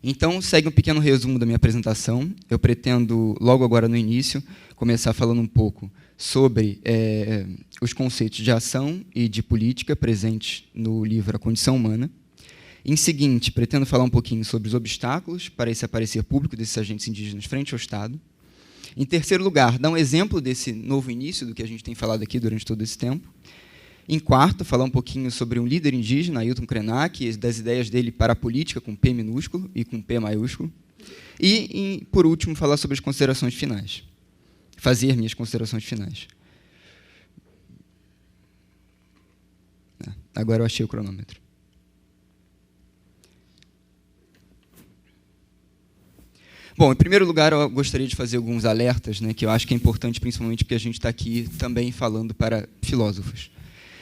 Então, segue um pequeno resumo da minha apresentação. Eu pretendo, logo agora no início, começar falando um pouco sobre os conceitos de ação e de política presentes no livro A Condição Humana. Em seguinte, pretendo falar um pouquinho sobre os obstáculos para esse aparecer público desses agentes indígenas frente ao Estado. Em terceiro lugar, dar um exemplo desse novo início do que a gente tem falado aqui durante todo esse tempo. Em quarto, falar um pouquinho sobre um líder indígena, Ailton Krenak, e das ideias dele para a política, com P minúsculo e com P maiúsculo. E, por último, falar sobre as considerações finais. Fazer minhas considerações finais. Agora eu achei o cronômetro. Bom, em primeiro lugar, eu gostaria de fazer alguns alertas, né, que eu acho que é importante, principalmente porque a gente está aqui também falando para filósofos.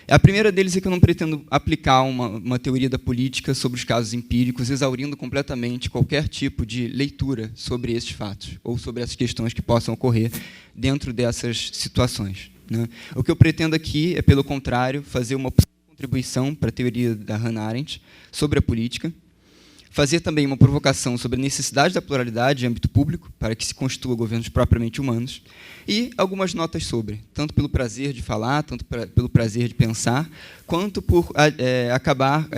A primeira deles é que eu não pretendo aplicar uma teoria da política sobre os casos empíricos, exaurindo completamente qualquer tipo de leitura sobre esses fatos, ou sobre essas questões que possam ocorrer dentro dessas situações, né? O que eu pretendo aqui é, pelo contrário, fazer uma contribuição para a teoria da Hannah Arendt sobre a política, fazer também uma provocação sobre a necessidade da pluralidade em âmbito público, para que se constitua governos propriamente humanos, e algumas notas sobre, tanto pelo prazer de falar, tanto pelo prazer de pensar, quanto por acabar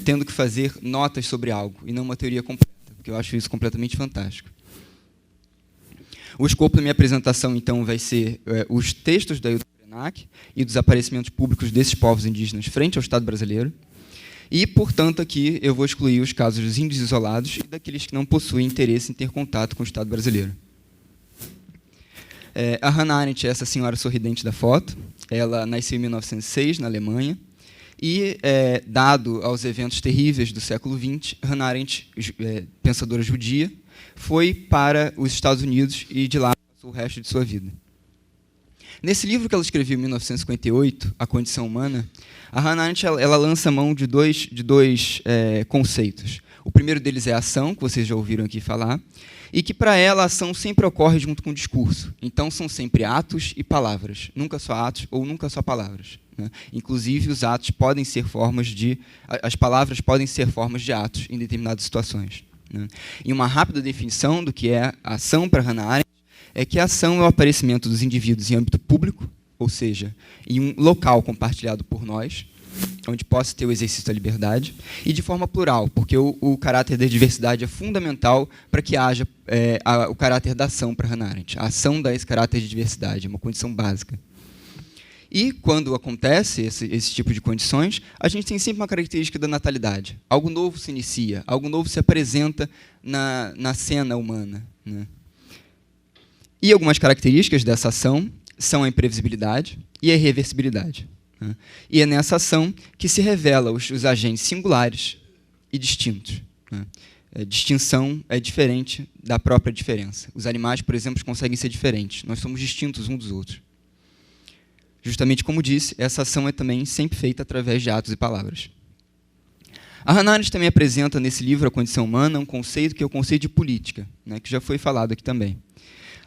tendo que fazer notas sobre algo, e não uma teoria completa, porque eu acho isso completamente fantástico. O escopo da minha apresentação, então, vai ser os textos da Ailton Krenak e dos aparecimentos públicos desses povos indígenas frente ao Estado brasileiro. E, portanto, aqui eu vou excluir os casos dos índios isolados e daqueles que não possuem interesse em ter contato com o Estado brasileiro. A Hannah Arendt é essa senhora sorridente da foto. Ela nasceu em 1906, na Alemanha. E, dado aos eventos terríveis do século XX, Hannah Arendt, pensadora judia, foi para os Estados Unidos e de lá passou o resto de sua vida. Nesse livro que ela escreveu em 1958, A Condição Humana, a Hannah Arendt ela lança mão de dois conceitos. O primeiro deles é a ação, que vocês já ouviram aqui falar, e que, para ela, a ação sempre ocorre junto com o discurso. Então, são sempre atos e palavras, nunca só atos ou nunca só palavras, né? Inclusive, os atos podem ser as palavras podem ser formas de atos em determinadas situações, né? E uma rápida definição do que é a ação para Hannah Arendt é que a ação é o aparecimento dos indivíduos em âmbito público, ou seja, em um local compartilhado por nós, onde possa ter o exercício da liberdade, e de forma plural, porque o caráter da diversidade é fundamental para que haja o caráter da ação para Hannah Arendt. A ação dá esse caráter de diversidade, é uma condição básica. E, quando acontece esse tipo de condições, a gente tem sempre uma característica da natalidade. Algo novo se inicia, algo novo se apresenta na cena humana, né? E algumas características dessa ação são a imprevisibilidade e a irreversibilidade, né? E é nessa ação que se revela os agentes singulares e distintos, né? distinção é diferente da própria diferença. Os animais, por exemplo, conseguem ser diferentes. Nós somos distintos uns dos outros. Justamente como disse, essa ação é também sempre feita através de atos e palavras. A Hannah Arendt também apresenta nesse livro, A Condição Humana, um conceito que é o conceito de política, né, que já foi falado aqui também.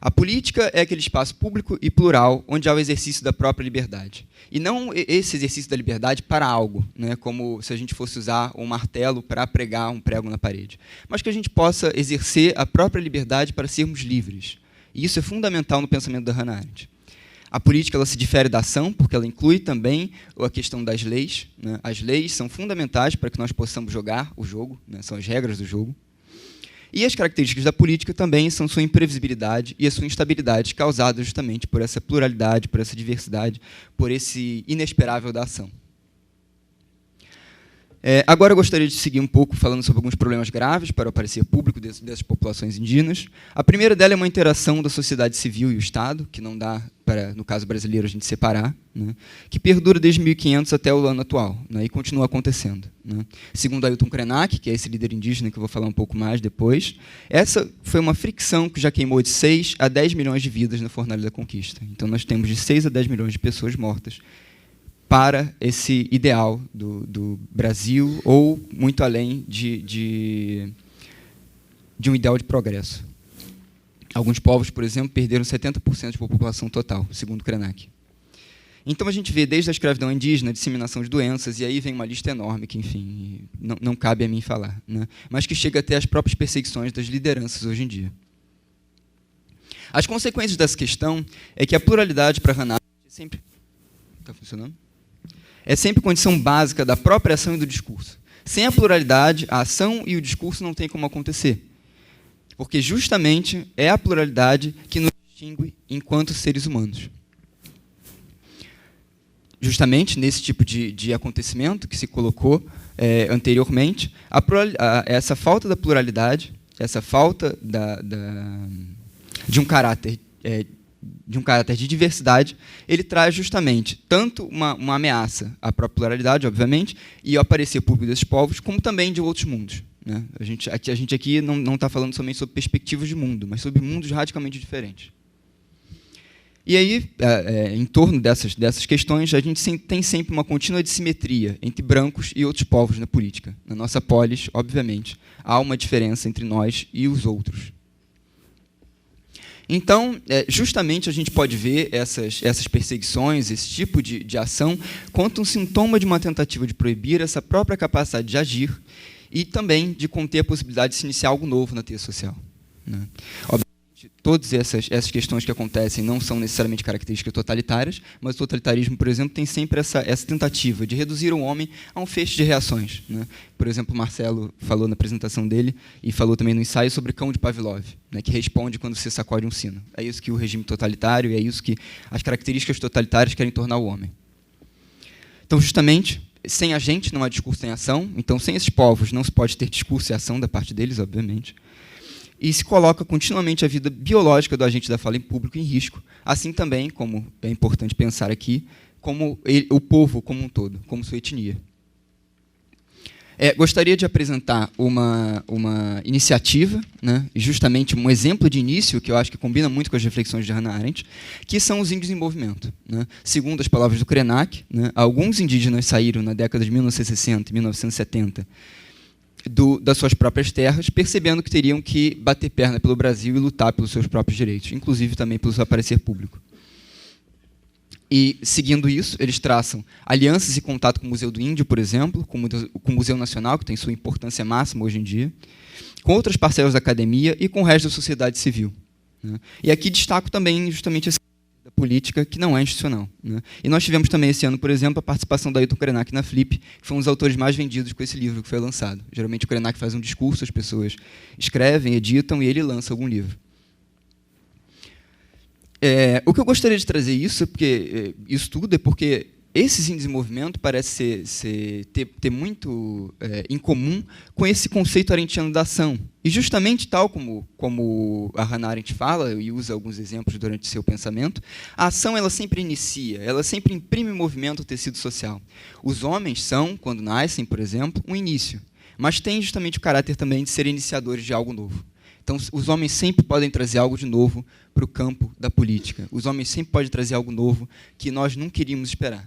A política é aquele espaço público e plural onde há o exercício da própria liberdade. E não esse exercício da liberdade para algo, né, como se a gente fosse usar um martelo para pregar um prego na parede, mas que a gente possa exercer a própria liberdade para sermos livres. E isso é fundamental no pensamento da Hannah Arendt. A política ela se difere da ação, porque ela inclui também a questão das leis, né? As leis são fundamentais para que nós possamos jogar o jogo, né? São as regras do jogo. E as características da política também são sua imprevisibilidade e a sua instabilidade, causada justamente por essa pluralidade, por essa diversidade, por esse inesperável da ação. Agora eu gostaria de seguir um pouco falando sobre alguns problemas graves para o parecer público dessas populações indígenas. A primeira dela é uma interação da sociedade civil e o Estado, que não dá para, no caso brasileiro, a gente separar, né, que perdura desde 1500 até o ano atual, né, e continua acontecendo. Né. Segundo Ailton Krenak, que é esse líder indígena que eu vou falar um pouco mais depois, essa foi uma fricção que já queimou de 6 a 10 milhões de vidas na Fornalha da Conquista. Então nós temos de 6 a 10 milhões de pessoas mortas para esse ideal do Brasil, ou muito além de um ideal de progresso. Alguns povos, por exemplo, perderam 70% de população total, segundo Krenak. Então a gente vê desde a escravidão indígena, a disseminação de doenças, e aí vem uma lista enorme que, enfim, não cabe a mim falar, né? Mas que chega até as próprias perseguições das lideranças hoje em dia. As consequências dessa questão é que a pluralidade para Hannah Arendt sempre... Está funcionando? É sempre condição básica da própria ação e do discurso. Sem a pluralidade, a ação e o discurso não têm como acontecer. Porque justamente é a pluralidade que nos distingue enquanto seres humanos. Justamente nesse tipo de acontecimento que se colocou anteriormente, essa falta da pluralidade, essa falta de um caráter de diversidade, ele traz justamente tanto uma ameaça à própria pluralidade, obviamente, e ao aparecer público desses povos, como também de outros mundos. Né? A gente aqui não está falando somente sobre perspectivas de mundo, mas sobre mundos radicalmente diferentes. E aí, em torno dessas questões, a gente tem sempre uma contínua dissimetria entre brancos e outros povos na política. Na nossa polis, obviamente, há uma diferença entre nós e os outros. Então, justamente a gente pode ver essas perseguições, esse tipo de ação, quanto um sintoma de uma tentativa de proibir essa própria capacidade de agir e também de conter a possibilidade de se iniciar algo novo na teia social. Né? Obviamente, todas essas questões que acontecem não são necessariamente características totalitárias, mas o totalitarismo, por exemplo, tem sempre essa tentativa de reduzir o homem a um feixe de reações. Né? Por exemplo, o Marcelo falou na apresentação dele e falou também no ensaio sobre cão de Pavlov, né, que responde quando você sacode um sino. É isso que o regime totalitário, é isso que as características totalitárias querem tornar o homem. Então, justamente, sem a gente não há discurso sem ação, então sem esses povos não se pode ter discurso e ação da parte deles, obviamente, e se coloca continuamente a vida biológica do agente da fala em público em risco, assim também, como é importante pensar aqui, como o povo como um todo, como sua etnia. Gostaria de apresentar uma iniciativa, né, justamente um exemplo de início, que eu acho que combina muito com as reflexões de Hannah Arendt, que são os índios em movimento. Né? Segundo as palavras do Krenak, né, alguns indígenas saíram na década de 1960 e 1970 das suas próprias terras, percebendo que teriam que bater perna pelo Brasil e lutar pelos seus próprios direitos, inclusive também pelo seu aparecer público. E, seguindo isso, eles traçam alianças e contato com o Museu do Índio, por exemplo, com o Museu Nacional, que tem sua importância máxima hoje em dia, com outras parcelas da academia e com o resto da sociedade civil. Né? E aqui destaco também justamente essa da política que não é institucional. Né? E nós tivemos também esse ano, por exemplo, a participação da Ailton Krenak na Flip, que foi um dos autores mais vendidos com esse livro que foi lançado. Geralmente o Krenak faz um discurso, as pessoas escrevem, editam e ele lança algum livro. O que eu gostaria de trazer isso é porque esses índios em movimento parecem ter muito em comum com esse conceito arendtiano da ação. E justamente tal como a Hannah Arendt fala, e usa alguns exemplos durante seu pensamento, a ação ela sempre inicia, ela sempre imprime movimento ao tecido social. Os homens são, quando nascem, por exemplo, um início. mas têm justamente o caráter também de serem iniciadores de algo novo. Então, os homens sempre podem trazer algo de novo para o campo da política. Os homens sempre podem trazer algo novo que nós não queríamos esperar.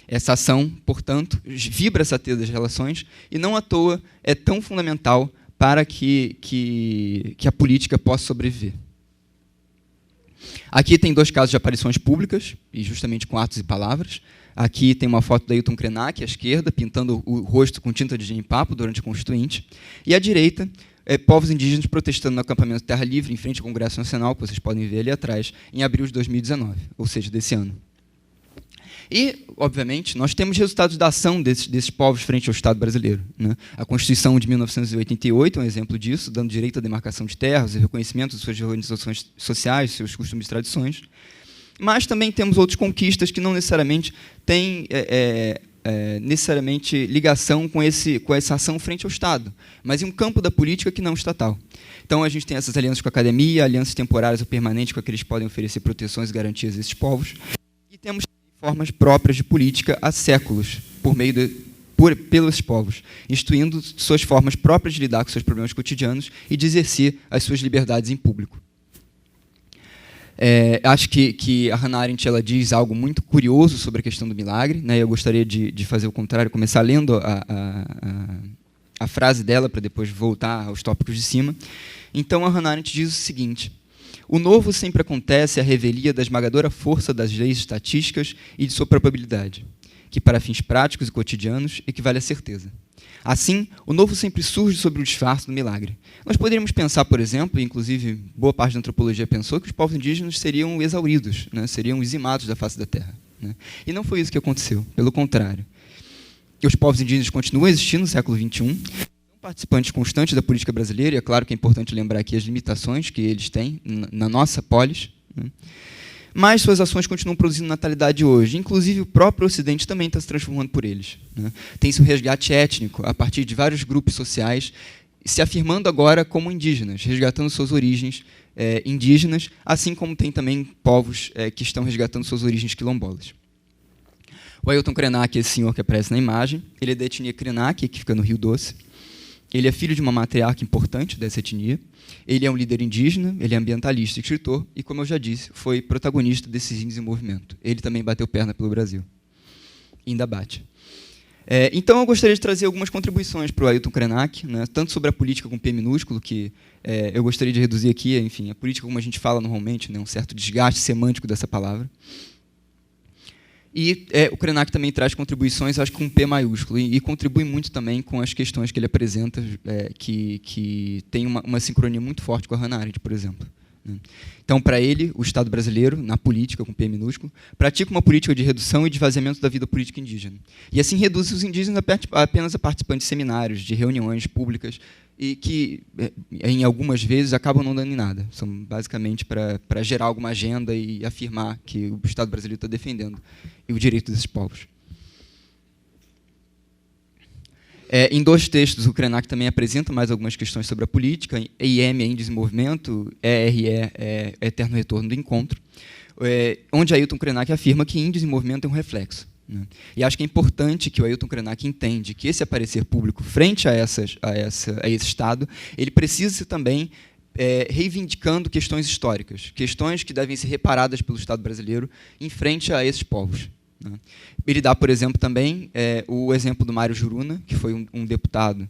Essa ação, portanto, vibra essa teia das relações e, não à toa, é tão fundamental para que a política possa sobreviver. Aqui tem 2 casos de aparições públicas, e justamente com atos e palavras. Aqui tem uma foto da Ailton Krenak, à esquerda, pintando o rosto com tinta de genipapo durante a Constituinte. E à direita, povos indígenas protestando no acampamento Terra Livre, em frente ao Congresso Nacional, que vocês podem ver ali atrás, em abril de 2019, ou seja, desse ano. E, obviamente, nós temos resultados da ação desses povos frente ao Estado brasileiro, né? A Constituição de 1988 é um exemplo disso, dando direito à demarcação de terras, e reconhecimento de suas organizações sociais, seus costumes e tradições. Mas também temos outras conquistas que não necessariamente têm necessariamente ligação com essa ação frente ao Estado, mas em um campo da política que não estatal. Então, a gente tem essas alianças com a academia, alianças temporárias ou permanentes com aqueles que podem oferecer proteções e garantias a esses povos, e temos formas próprias de política há séculos, pelos povos, instituindo suas formas próprias de lidar com seus problemas cotidianos e de exercer as suas liberdades em público. Acho que a Hannah Arendt ela diz algo muito curioso sobre a questão do milagre, né? Eu gostaria de fazer o contrário, começar lendo a frase dela para depois voltar aos tópicos de cima. Então, a Hannah Arendt diz o seguinte: o novo sempre acontece à revelia da esmagadora força das leis estatísticas e de sua probabilidade, que para fins práticos e cotidianos equivale à certeza. Assim, o novo sempre surge sobre o disfarce do milagre. Nós poderíamos pensar, por exemplo, e inclusive boa parte da antropologia pensou, que os povos indígenas seriam exauridos, né? Seriam dizimados da face da Terra, né? E não foi isso que aconteceu, pelo contrário. E os povos indígenas continuam existindo no século XXI, participantes constantes da política brasileira, e é claro que é importante lembrar aqui as limitações que eles têm na nossa polis, né? Mas suas ações continuam produzindo natalidade hoje. Inclusive, o próprio Ocidente também está se transformando por eles, né? Tem-se um resgate étnico a partir de vários grupos sociais, se afirmando agora como indígenas, resgatando suas origens indígenas, assim como tem também povos que estão resgatando suas origens quilombolas. O Ailton Krenak, esse senhor que aparece na imagem, ele é da etnia Krenak, que fica no Rio Doce. Ele é filho de uma matriarca importante dessa etnia. Ele é um líder indígena, ele é ambientalista e escritor, e, como eu já disse, foi protagonista desses índios em movimento. Ele também bateu perna pelo Brasil. E ainda bate. Então, eu gostaria de trazer algumas contribuições para o Ailton Krenak, né, tanto sobre a política com P minúsculo, que eu gostaria de reduzir aqui, enfim, a política como a gente fala normalmente, né, um certo desgaste semântico dessa palavra. E o Krenak também traz contribuições, acho que com P maiúsculo, e contribui muito também com as questões que ele apresenta, que tem uma sincronia muito forte com a Hannah Arendt, por exemplo. Então, para ele, o Estado brasileiro, na política, com P minúsculo, pratica uma política de redução e de esvaziamento da vida política indígena. E assim reduz os indígenas apenas a participantes de seminários, de reuniões públicas, e que, em algumas vezes, acabam não dando em nada. São basicamente para gerar alguma agenda e afirmar que o Estado brasileiro está defendendo o direito desses povos. Em 2 textos, o Krenak também apresenta mais algumas questões sobre a política. EIM é em desenvolvimento, ERE é eterno retorno do encontro, onde Ailton Krenak afirma que em desenvolvimento é um reflexo, né? E acho que é importante que o Ailton Krenak entende que esse aparecer público frente a esse Estado, ele precisa ser também reivindicando questões históricas, questões que devem ser reparadas pelo Estado brasileiro em frente a esses povos, né? Ele dá, por exemplo, também o exemplo do Mário Juruna, que foi um deputado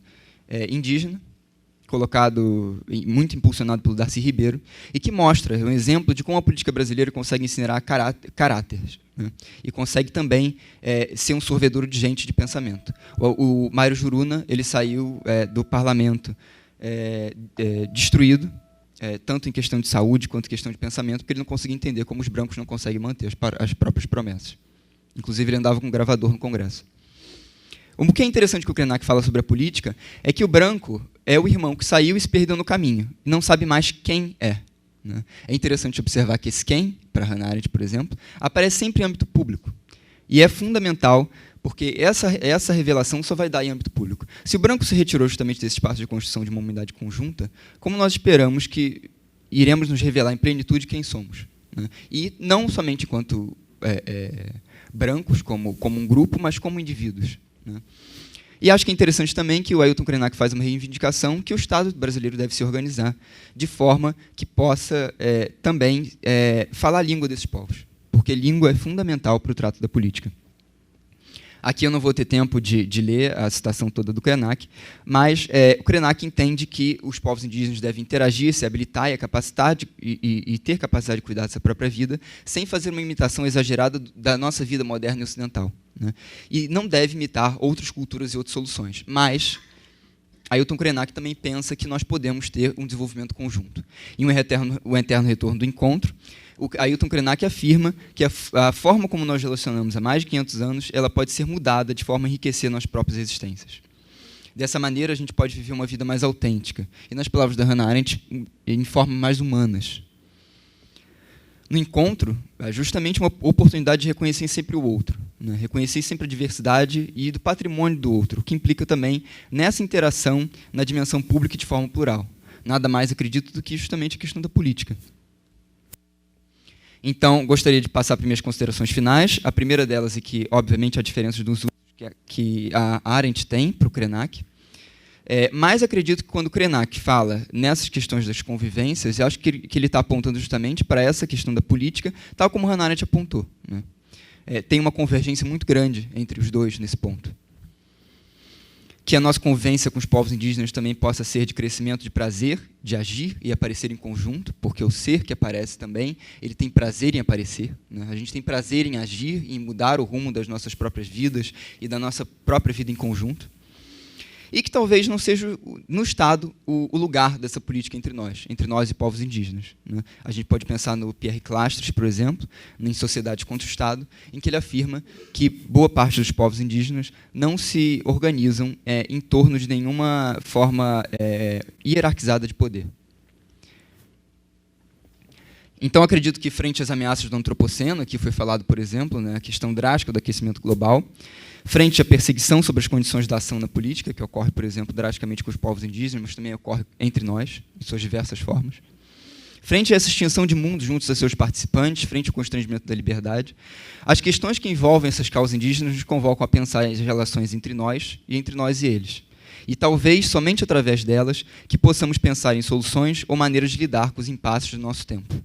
indígena, colocado, muito impulsionado pelo Darcy Ribeiro, e que mostra um exemplo de como a política brasileira consegue incinerar caráteres, né? E consegue também ser um sorvedor de gente de pensamento. O Mário Juruna ele saiu do parlamento destruído, tanto em questão de saúde quanto em questão de pensamento, porque ele não conseguia entender como os brancos não conseguem manter as próprias promessas. Inclusive, ele andava com um gravador no Congresso. O que é interessante que o Krenak fala sobre a política é que o branco é o irmão que saiu e se perdeu no caminho, e não sabe mais quem é, né? É interessante observar que esse quem, para Hannah Arendt, por exemplo, aparece sempre em âmbito público. E é fundamental, porque essa revelação só vai dar em âmbito público. Se o branco se retirou justamente desse espaço de construção de uma humanidade conjunta, como nós esperamos que iremos nos revelar em plenitude quem somos, né? E não somente enquanto brancos, como um grupo, mas como indivíduos, né? E acho que é interessante também que o Ailton Krenak faz uma reivindicação que o Estado brasileiro deve se organizar de forma que possa também falar a língua desses povos, porque língua é fundamental para o trato da política. Aqui eu não vou ter tempo de ler a citação toda do Krenak, mas o Krenak entende que os povos indígenas devem interagir, se habilitar e ter capacidade de cuidar da sua própria vida, sem fazer uma imitação exagerada da nossa vida moderna e ocidental, né? E não deve imitar outras culturas e outras soluções. Mas Ailton Krenak também pensa que nós podemos ter um desenvolvimento conjunto. Em o eterno retorno do encontro, o Ailton Krenak afirma que a forma como nós relacionamos há mais de 500 anos ela pode ser mudada de forma a enriquecer nossas próprias existências. Dessa maneira, a gente pode viver uma vida mais autêntica e, nas palavras da Hannah Arendt, em formas mais humanas. No encontro, é justamente uma oportunidade de reconhecer sempre o outro, né? Reconhecer sempre a diversidade e do patrimônio do outro, o que implica também nessa interação na dimensão pública e de forma plural. Nada mais, acredito, do que justamente a questão da política. Então, gostaria de passar para minhas considerações finais. A primeira delas é que, obviamente, há diferenças dos usos que a Arendt tem para o Krenak. Mas acredito que quando o Krenak fala nessas questões das convivências, eu acho que ele está apontando justamente para essa questão da política, tal como Hannah Arendt apontou, né? Tem uma convergência muito grande entre os dois nesse ponto. Que a nossa convivência com os povos indígenas também possa ser de crescimento de prazer, de agir e aparecer em conjunto, porque o ser que aparece também, ele tem prazer em aparecer, né? A gente tem prazer em agir, em mudar o rumo das nossas próprias vidas e da nossa própria vida em conjunto. E que talvez não seja, no Estado, o lugar dessa política entre nós e povos indígenas, né? A gente pode pensar no Pierre Clastres, por exemplo, em Sociedade contra o Estado, em que ele afirma que boa parte dos povos indígenas não se organizam em torno de nenhuma forma hierarquizada de poder. Então, acredito que, frente às ameaças do antropoceno, aqui foi falado, por exemplo, né, a questão drástica do aquecimento global, frente à perseguição sobre as condições da ação na política, que ocorre, por exemplo, drasticamente com os povos indígenas, mas também ocorre entre nós, em suas diversas formas, frente a essa extinção de mundo juntos a seus participantes, frente ao constrangimento da liberdade, as questões que envolvem essas causas indígenas nos convocam a pensar as relações entre nós e eles. E talvez, somente através delas, que possamos pensar em soluções ou maneiras de lidar com os impasses do nosso tempo.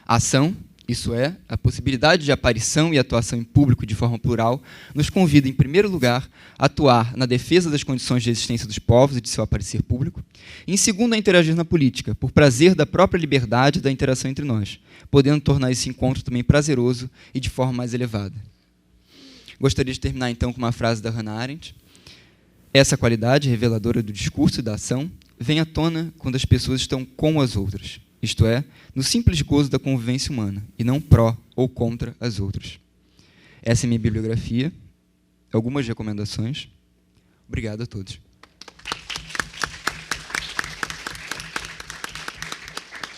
A ação, isso é, a possibilidade de aparição e atuação em público de forma plural, nos convida, em primeiro lugar, a atuar na defesa das condições de existência dos povos e de seu aparecer público, e, em segundo, a interagir na política, por prazer da própria liberdade da interação entre nós, podendo tornar esse encontro também prazeroso e de forma mais elevada. Gostaria de terminar, então, com uma frase da Hannah Arendt. Essa qualidade reveladora do discurso e da ação vem à tona quando as pessoas estão com as outras, isto é, no simples gozo da convivência humana, e não pró ou contra as outras. Essa é a minha bibliografia, algumas recomendações. Obrigado a todos.